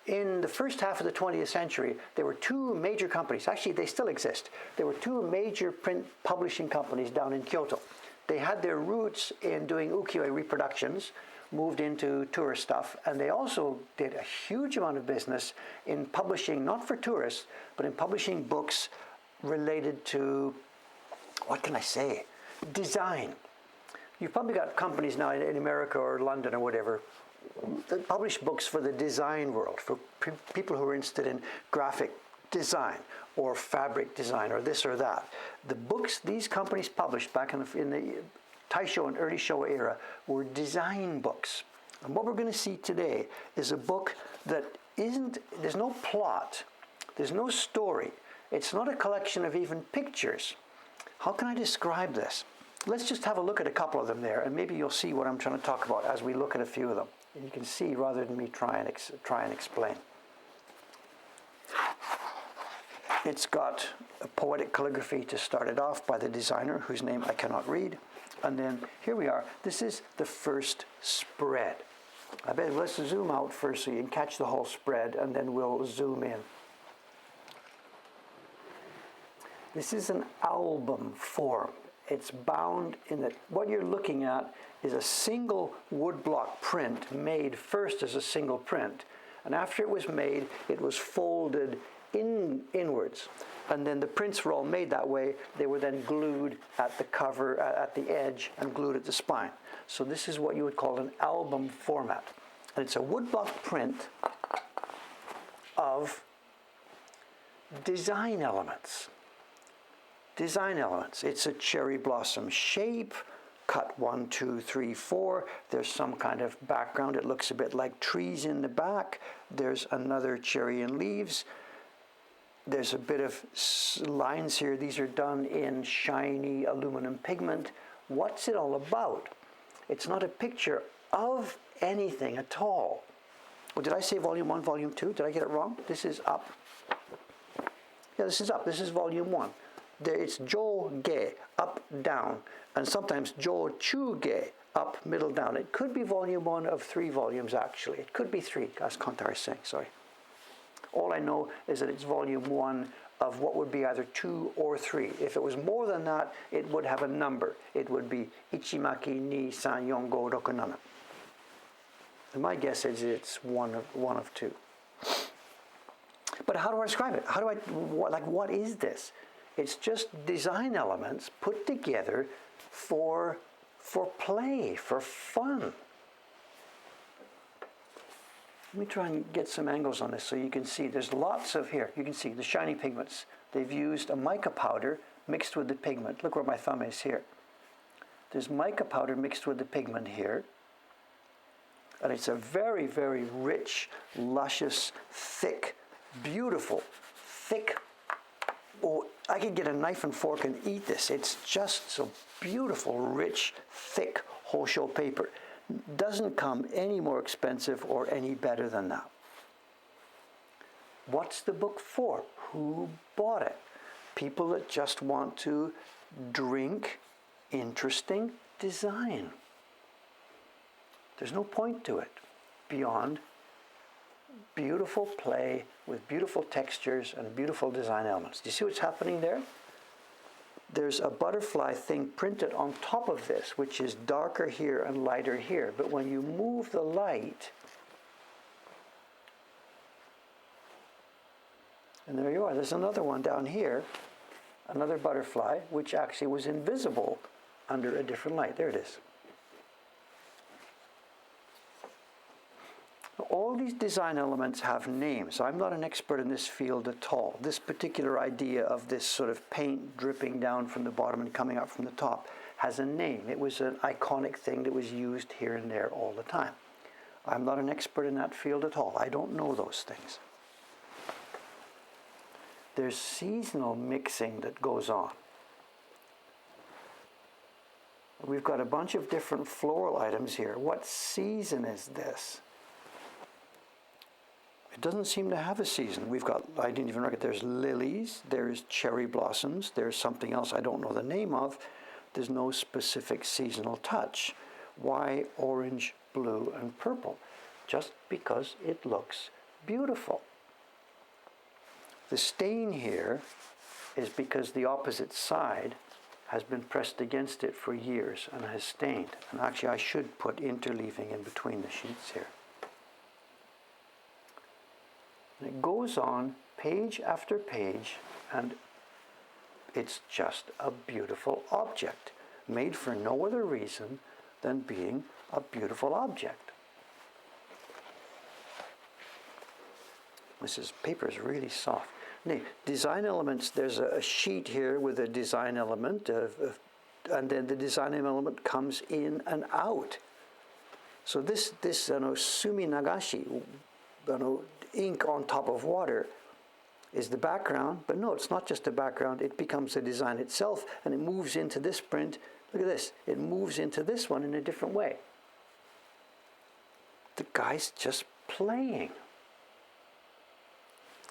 In the first half of the 20th century, there were two major companies. Actually, they still exist. There were two major print publishing companies down in Kyoto. They had their roots in doing ukiyo-e reproductions, moved into tourist stuff, and they also did a huge amount of business in publishing, not for tourists, but in publishing books related to, what can I say, design. You've probably got companies now in America or London or whatever that publish books for the design world, for people who are interested in graphic design or fabric design or this or that. The books these companies published back in the Taisho and early Showa era were design books. And what we're going to see today is a book that there's no plot, there's no story, it's not a collection of even pictures. How can I describe this? Let's just have a look at a couple of them there, and maybe you'll see what I'm trying to talk about as we look at a few of them. And you can see rather than me try and explain. It's got a poetic calligraphy to start it off by the designer, whose name I cannot read. And then here we are. This is the first spread. I bet let's zoom out first so you can catch the whole spread, and then we'll zoom in. This is an album form. It's bound in that what you're looking at is a single woodblock print made first as a single print. And after it was made, it was folded inwards. And then the prints were all made that way. They were then glued at the cover, at the edge, and glued at the spine. So this is what you would call an album format. And it's a woodblock print of design elements. Design elements. It's a cherry blossom shape, cut 1, 2, 3, 4. There's some kind of background. It looks a bit like trees in the back. There's another cherry and leaves. There's a bit of lines here. These are done in shiny aluminum pigment. What's it all about? It's not a picture of anything at all. Well, did I say volume 1, volume 2? Did I get it wrong? This is up. Yeah, this is up. This is volume 1. It's jo-ge, up, down, and sometimes jo-chu-ge, up, middle, down. It could be volume 1 of 3 volumes, actually. It could be 3, as Kantar is saying, sorry. All I know is that it's volume 1 of what would be either 2 or 3. If it was more than that, it would have a number. It would be ichimaki ni san yon go roku nana. And my guess is it's one of 2. But how do I describe it? What is this? It's just design elements put together for play, for fun. Let me try and get some angles on this so you can see. There's lots of here. You can see the shiny pigments. They've used a mica powder mixed with the pigment. Look where my thumb is here. There's mica powder mixed with the pigment here. And it's a very, very rich, luscious, thick, beautiful, thick. Oh, I could get a knife and fork and eat this. It's just so beautiful, rich, thick Hosho paper. Doesn't come any more expensive or any better than that. What's the book for? Who bought it? People that just want to drink interesting design. There's no point to it beyond beautiful play with beautiful textures and beautiful design elements. Do you see what's happening there? There's a butterfly thing printed on top of this, which is darker here and lighter here. But when you move the light, and there you are, there's another one down here, another butterfly, which actually was invisible under a different light. There it is. All these design elements have names. I'm not an expert in this field at all. This particular idea of this sort of paint dripping down from the bottom and coming up from the top has a name. It was an iconic thing that was used here and there all the time. I'm not an expert in that field at all. I don't know those things. There's seasonal mixing that goes on. We've got a bunch of different floral items here. What season is this? It doesn't seem to have a season. We've got, I didn't even reckon, there's lilies, there's cherry blossoms, there's something else I don't know the name of. There's no specific seasonal touch. Why orange, blue, and purple? Just because it looks beautiful. The stain here is because the opposite side has been pressed against it for years and has stained. And actually I should put interleaving in between the sheets here. And it goes on page after page, and it's just a beautiful object, made for no other reason than being a beautiful object. This paper is really soft. Now, design elements, there's a sheet here with a design element, and then the design element comes in and out. So this sumi nagashi, ink on top of water, is the background, but no, it's not just the background, it becomes the design itself, and it moves into this print. Look at this, it moves into this one in a different way. The guy's just playing.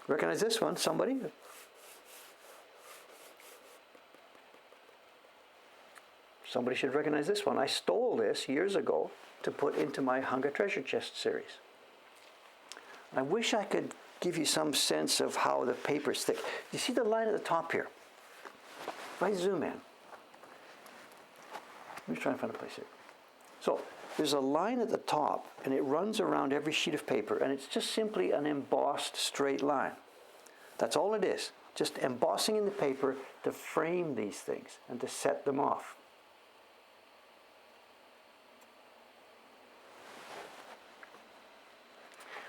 Recognize this one, somebody? Somebody should recognize this one. I stole this years ago to put into my Hunger Treasure Chest series. I wish I could give you some sense of how the paper's thick. You see the line at the top here? If I zoom in, let me try and find a place here. So there's a line at the top, and it runs around every sheet of paper, and it's just simply an embossed straight line. That's all it is, just embossing in the paper to frame these things and to set them off.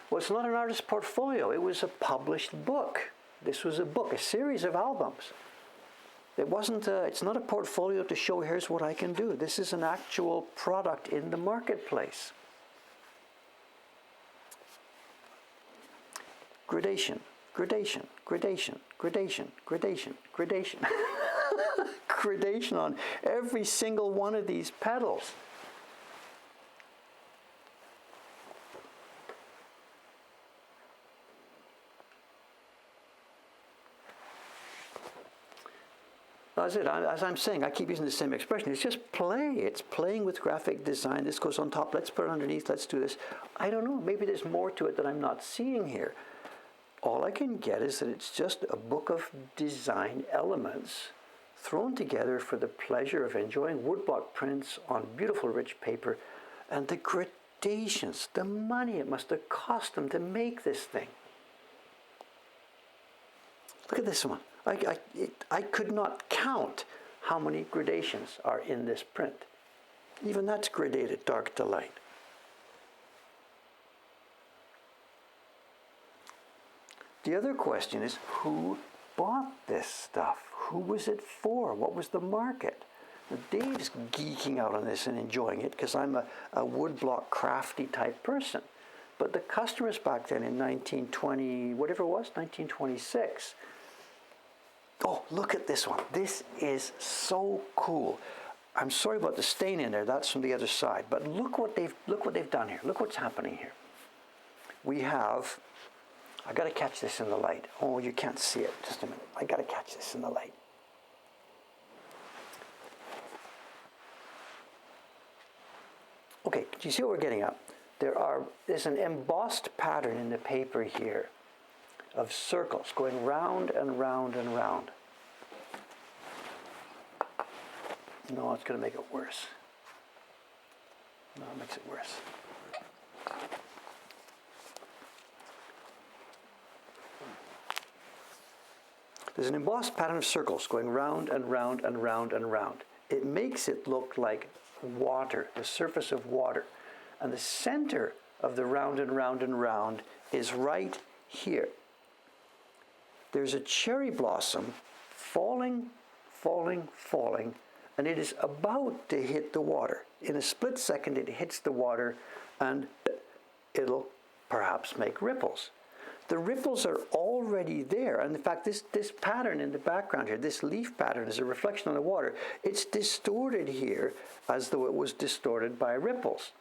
Well, it's not an artist's portfolio. It was a published book. This was a book, a series of albums. It's not a portfolio to show, here's what I can do. This is an actual product in the marketplace. Gradation, gradation, gradation, gradation, gradation, gradation. Gradation on every single one of these petals. That's it. As I'm saying, I keep using the same expression. It's just play. It's playing with graphic design. This goes on top. Let's put it underneath. Let's do this. I don't know. Maybe there's more to it that I'm not seeing here. All I can get is that it's just a book of design elements thrown together for the pleasure of enjoying woodblock prints on beautiful, rich paper, and the gradations, the money it must have cost them to make this thing. Look at this one. I could not count how many gradations are in this print. Even that's gradated dark to light. The other question is, who bought this stuff? Who was it for? What was the market? Now, Dave's geeking out on this and enjoying it because I'm a woodblock crafty type person. But the customers back then in 1920, whatever it was, 1926, oh, look at this one. This is so cool. I'm sorry about the stain in there. That's from the other side. But look what they've done here. Look what's happening here. We have, I got to catch this in the light. Oh, you can't see it. Just a minute. I got to catch this in the light. Okay, do you see what we're getting at? There's an embossed pattern in the paper here of circles going round and round and round. No, it's going to make it worse. No, it makes it worse. There's an embossed pattern of circles going round and round and round and round. It makes it look like water, the surface of water. And the center of the round and round and round is right here. There's a cherry blossom falling, falling, falling, and it is about to hit the water. In a split second, it hits the water, and it'll perhaps make ripples. The ripples are already there, and in fact, this pattern in the background here, this leaf pattern is a reflection on the water. It's distorted here as though it was distorted by ripples.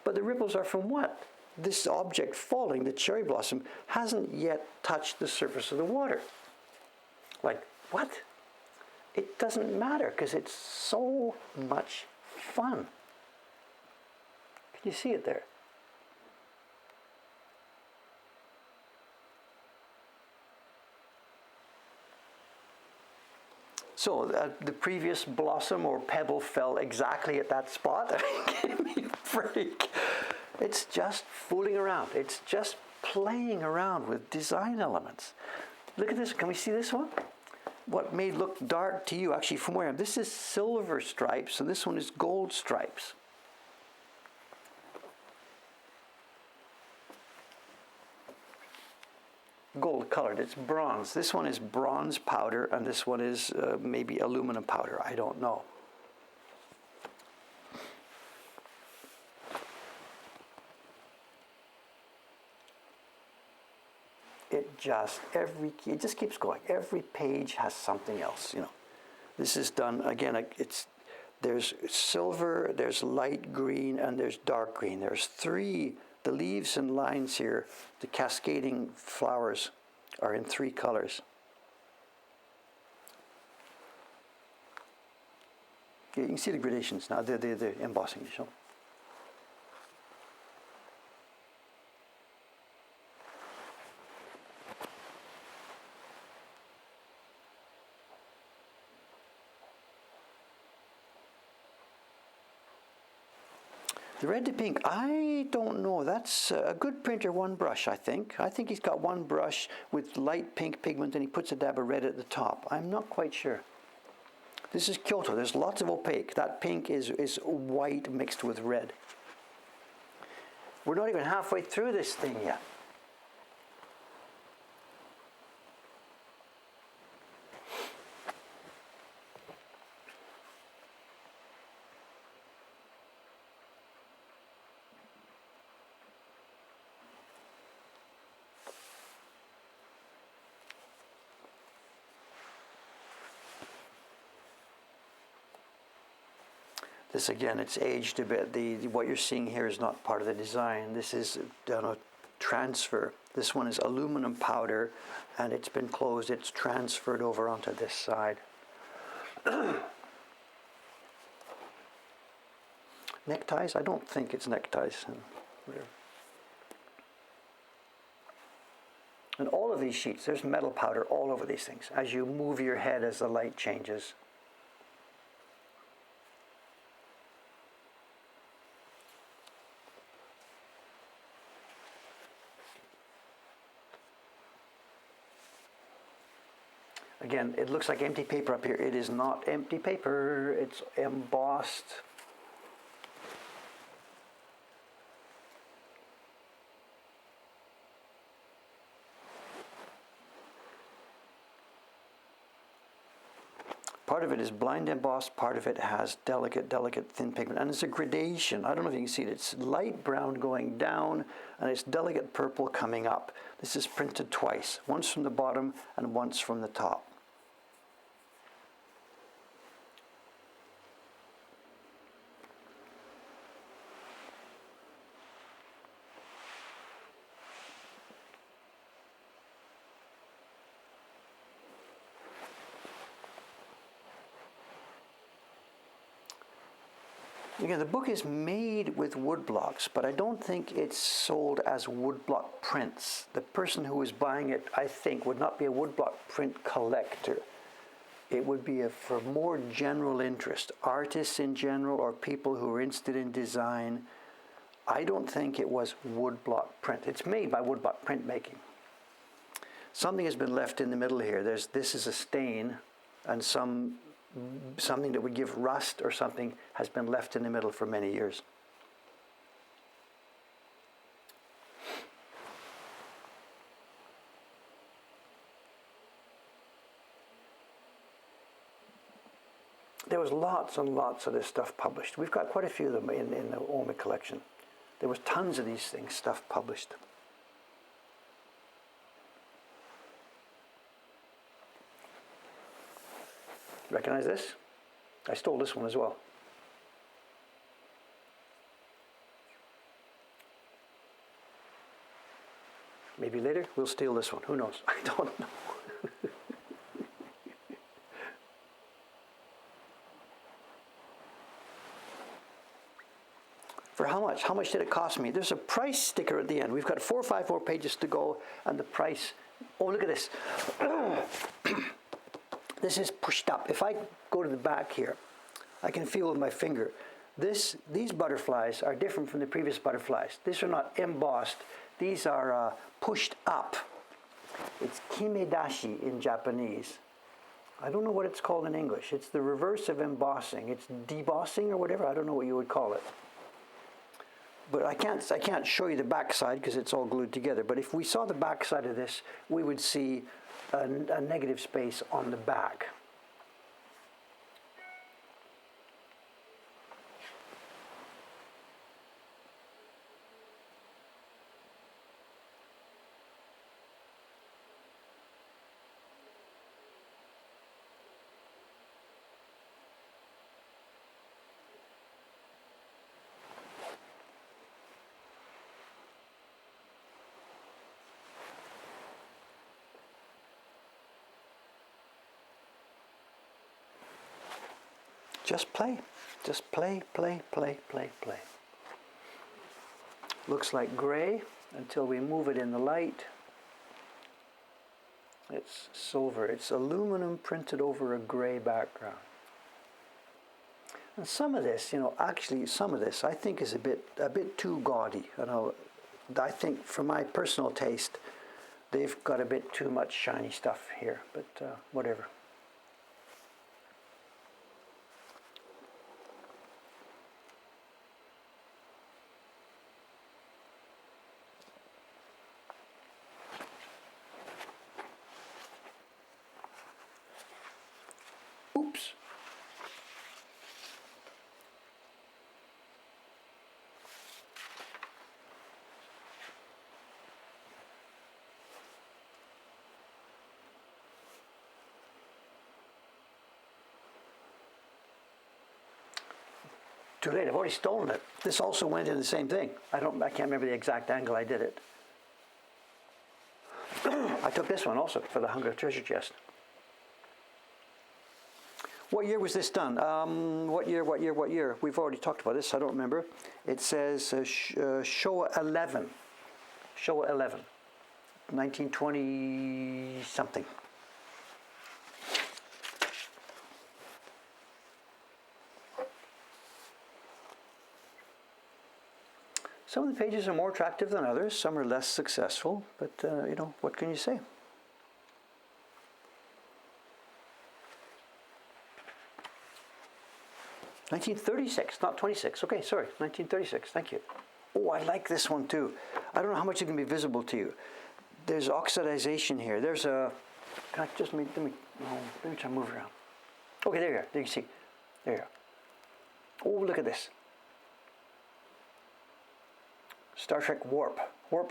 But the ripples are from what? This object falling, the cherry blossom, hasn't yet touched the surface of the water. Like, what? It doesn't matter because it's so much fun. Can you see it there? So the previous blossom or pebble fell exactly at that spot. Give me a break. It's just fooling around. It's just playing around with design elements. Look at this. Can we see this one? What may look dark to you, actually from where I am, this is silver stripes, and this one is gold stripes. Gold colored, it's bronze. This one is bronze powder, and this one is maybe aluminum powder. I don't know. It just keeps going. Every page has something else. This is done again. There's silver, there's light green, and there's dark green. There's three. The leaves and lines here, the cascading flowers, are in three colors. You can see the gradations now. The embossing, you know. The red to pink, I don't know. That's a good printer, one brush, I think. I think he's got one brush with light pink pigment and he puts a dab of red at the top. I'm not quite sure. This is Kyoto. There's lots of opaque. That pink is white mixed with red. We're not even halfway through this thing yet. This again, it's aged a bit. What you're seeing here is not part of the design. This is done a transfer. This one is aluminum powder, and it's been closed. It's transferred over onto this side. Neckties? I don't think it's neckties. And all of these sheets, there's metal powder all over these things as you move your head as the light changes. Again, it looks like empty paper up here. It is not empty paper. It's embossed. Part of it is blind embossed, part of it has delicate thin pigment, and it's a gradation. I don't know if you can see it. It's light brown going down, and it's delicate purple coming up. This is printed twice, once from the bottom and once from the top. Again, the book is made with woodblocks, but I don't think it's sold as woodblock prints. The person who is buying it, I think, would not be a woodblock print collector. It would be for more general interest, artists in general or people who are interested in design. I don't think it was woodblock print. It's made by woodblock printmaking. Something has been left in the middle here. This is a stain, and something that would give rust or something has been left in the middle for many years. There was lots and lots of this stuff published. We've got quite a few of them in the Omi collection. There was tons of these things, stuff published. Recognize this? I stole this one as well. Maybe later we'll steal this one. Who knows? I don't know. For how much? How much did it cost me? There's a price sticker at the end. We've got 4 or 5 more pages to go, and the price. Oh, look at this. This is pushed up. If I go to the back here, I can feel with my finger. These butterflies are different from the previous butterflies. These are not embossed. These are pushed up. It's kimedashi in Japanese. I don't know what it's called in English. It's the reverse of embossing. It's debossing or whatever. I don't know what you would call it. But I can't show you the back side because it's all glued together. But if we saw the back side of this, we would see a negative space on the back. Just play. Just play, play, play, play, play. Looks like gray until we move it in the light. It's silver. It's aluminum printed over a gray background. And some of this, actually some of this I think is a bit too gaudy. I think for my personal taste, they've got a bit too much shiny stuff here, but whatever. Oops. Too late, I've already stolen it. This also went in the same thing. I can't remember the exact angle I did it. I took this one also for the Hunger Treasure Chest. What year was this done? What year? We've already talked about this, I don't remember. It says Showa 11. Showa 11. 1920 something. Some of the pages are more attractive than others, some are less successful, but what can you say? (1936), not 26. Okay, sorry, 1936. Thank you. Oh, I like this one too. I don't know how much it can be visible to you. There's oxidization here. There's a. Can I just let me try to move around. Okay, there you are. There you see. There you are. Oh, look at this. Star Trek warp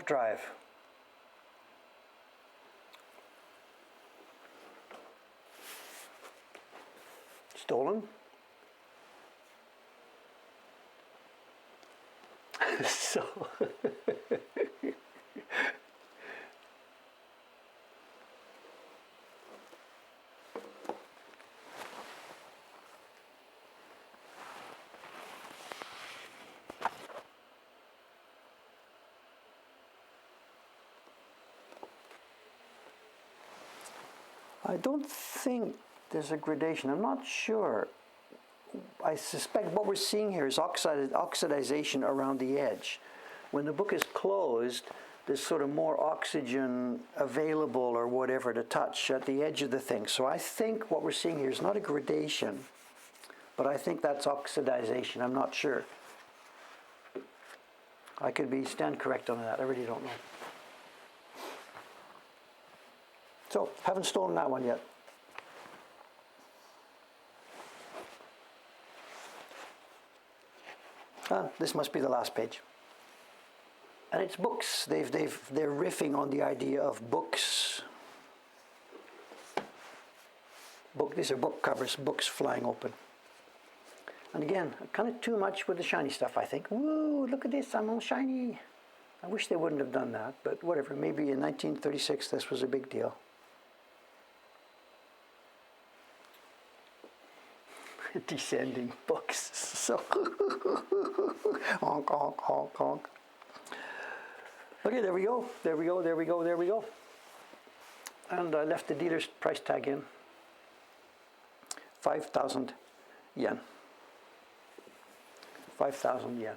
drive. Stolen. So I don't think there's a gradation. I'm not sure. I suspect what we're seeing here is oxidization around the edge. When the book is closed, there's sort of more oxygen available or whatever to touch at the edge of the thing. So I think what we're seeing here is not a gradation, but I think that's oxidization. I'm not sure. I could stand correct on that. I really don't know. So, haven't stolen that one yet. This must be the last page. And it's books. They're riffing on the idea of books. These are book covers, books flying open. And again, kind of too much with the shiny stuff, I think. Woo, look at this, I'm all shiny. I wish they wouldn't have done that, but whatever. Maybe in 1936 this was a big deal. Descending books. So honk, honk, honk, honk. Okay, there we go. There we go. And I left the dealer's price tag in. 5,000 yen. 5,000 yen.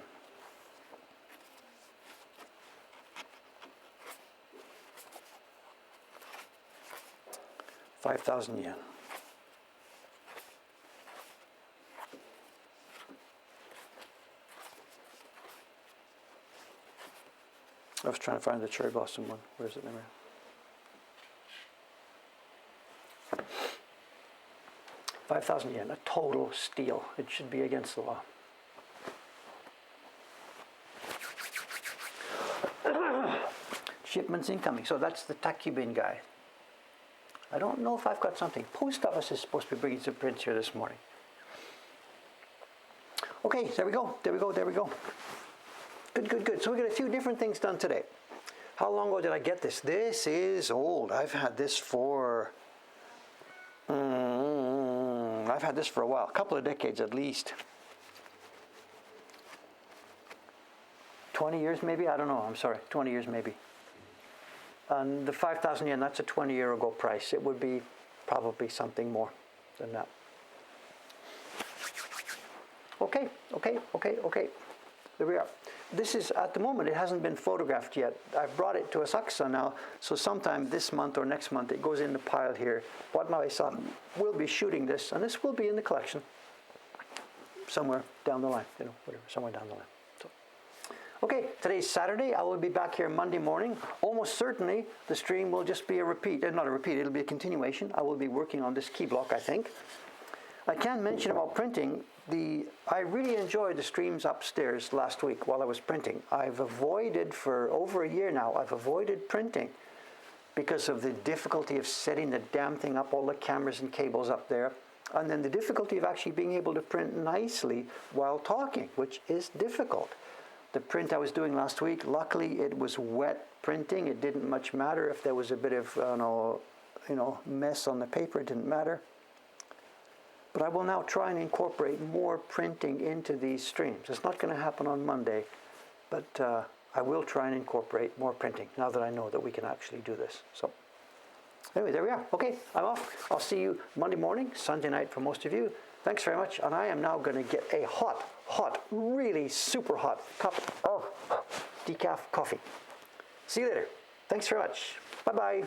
$5,000 yen. I was trying to find the cherry blossom one. Where is it now? 5,000 yen, a total steal. It should be against the law. Shipments incoming. So that's the Takubin guy. I don't know if I've got something. Post office is supposed to be bringing some prints here this morning. Okay, there we go. There we go. There we go. Good, good, good. So we got a few different things done today. How long ago did I get this? This is old. I've had this for a while, a couple of decades at least. 20 years maybe? I don't know. I'm sorry. 20 years maybe. And the 5,000 yen, that's a 20-year ago price. It would be probably something more than that. Okay. There we are. This is, at the moment, it hasn't been photographed yet. I've brought it to Asakusa now, so sometime this month or next month it goes in the pile here. Watanabe-san will be shooting this, and this will be in the collection somewhere down the line, whatever, somewhere down the line. So, okay, today's Saturday. I will be back here Monday morning. Almost certainly the stream will just be a repeat, not a repeat, it'll be a continuation. I will be working on this key block, I think. I can mention about printing, I really enjoyed the streams upstairs last week while I was printing. I've avoided, for over a year now, I've avoided printing because of the difficulty of setting the damn thing up, all the cameras and cables up there, and then the difficulty of actually being able to print nicely while talking, which is difficult. The print I was doing last week, luckily it was wet printing. It didn't much matter if there was a bit of mess on the paper, it didn't matter. But I will now try and incorporate more printing into these streams. It's not going to happen on Monday, but I will try and incorporate more printing now that I know that we can actually do this. So anyway, there we are. Okay, I'm off. I'll see you Monday morning, Sunday night for most of you. Thanks very much. And I am now going to get a hot, really super hot cup of decaf coffee. See you later. Thanks very much. Bye-bye.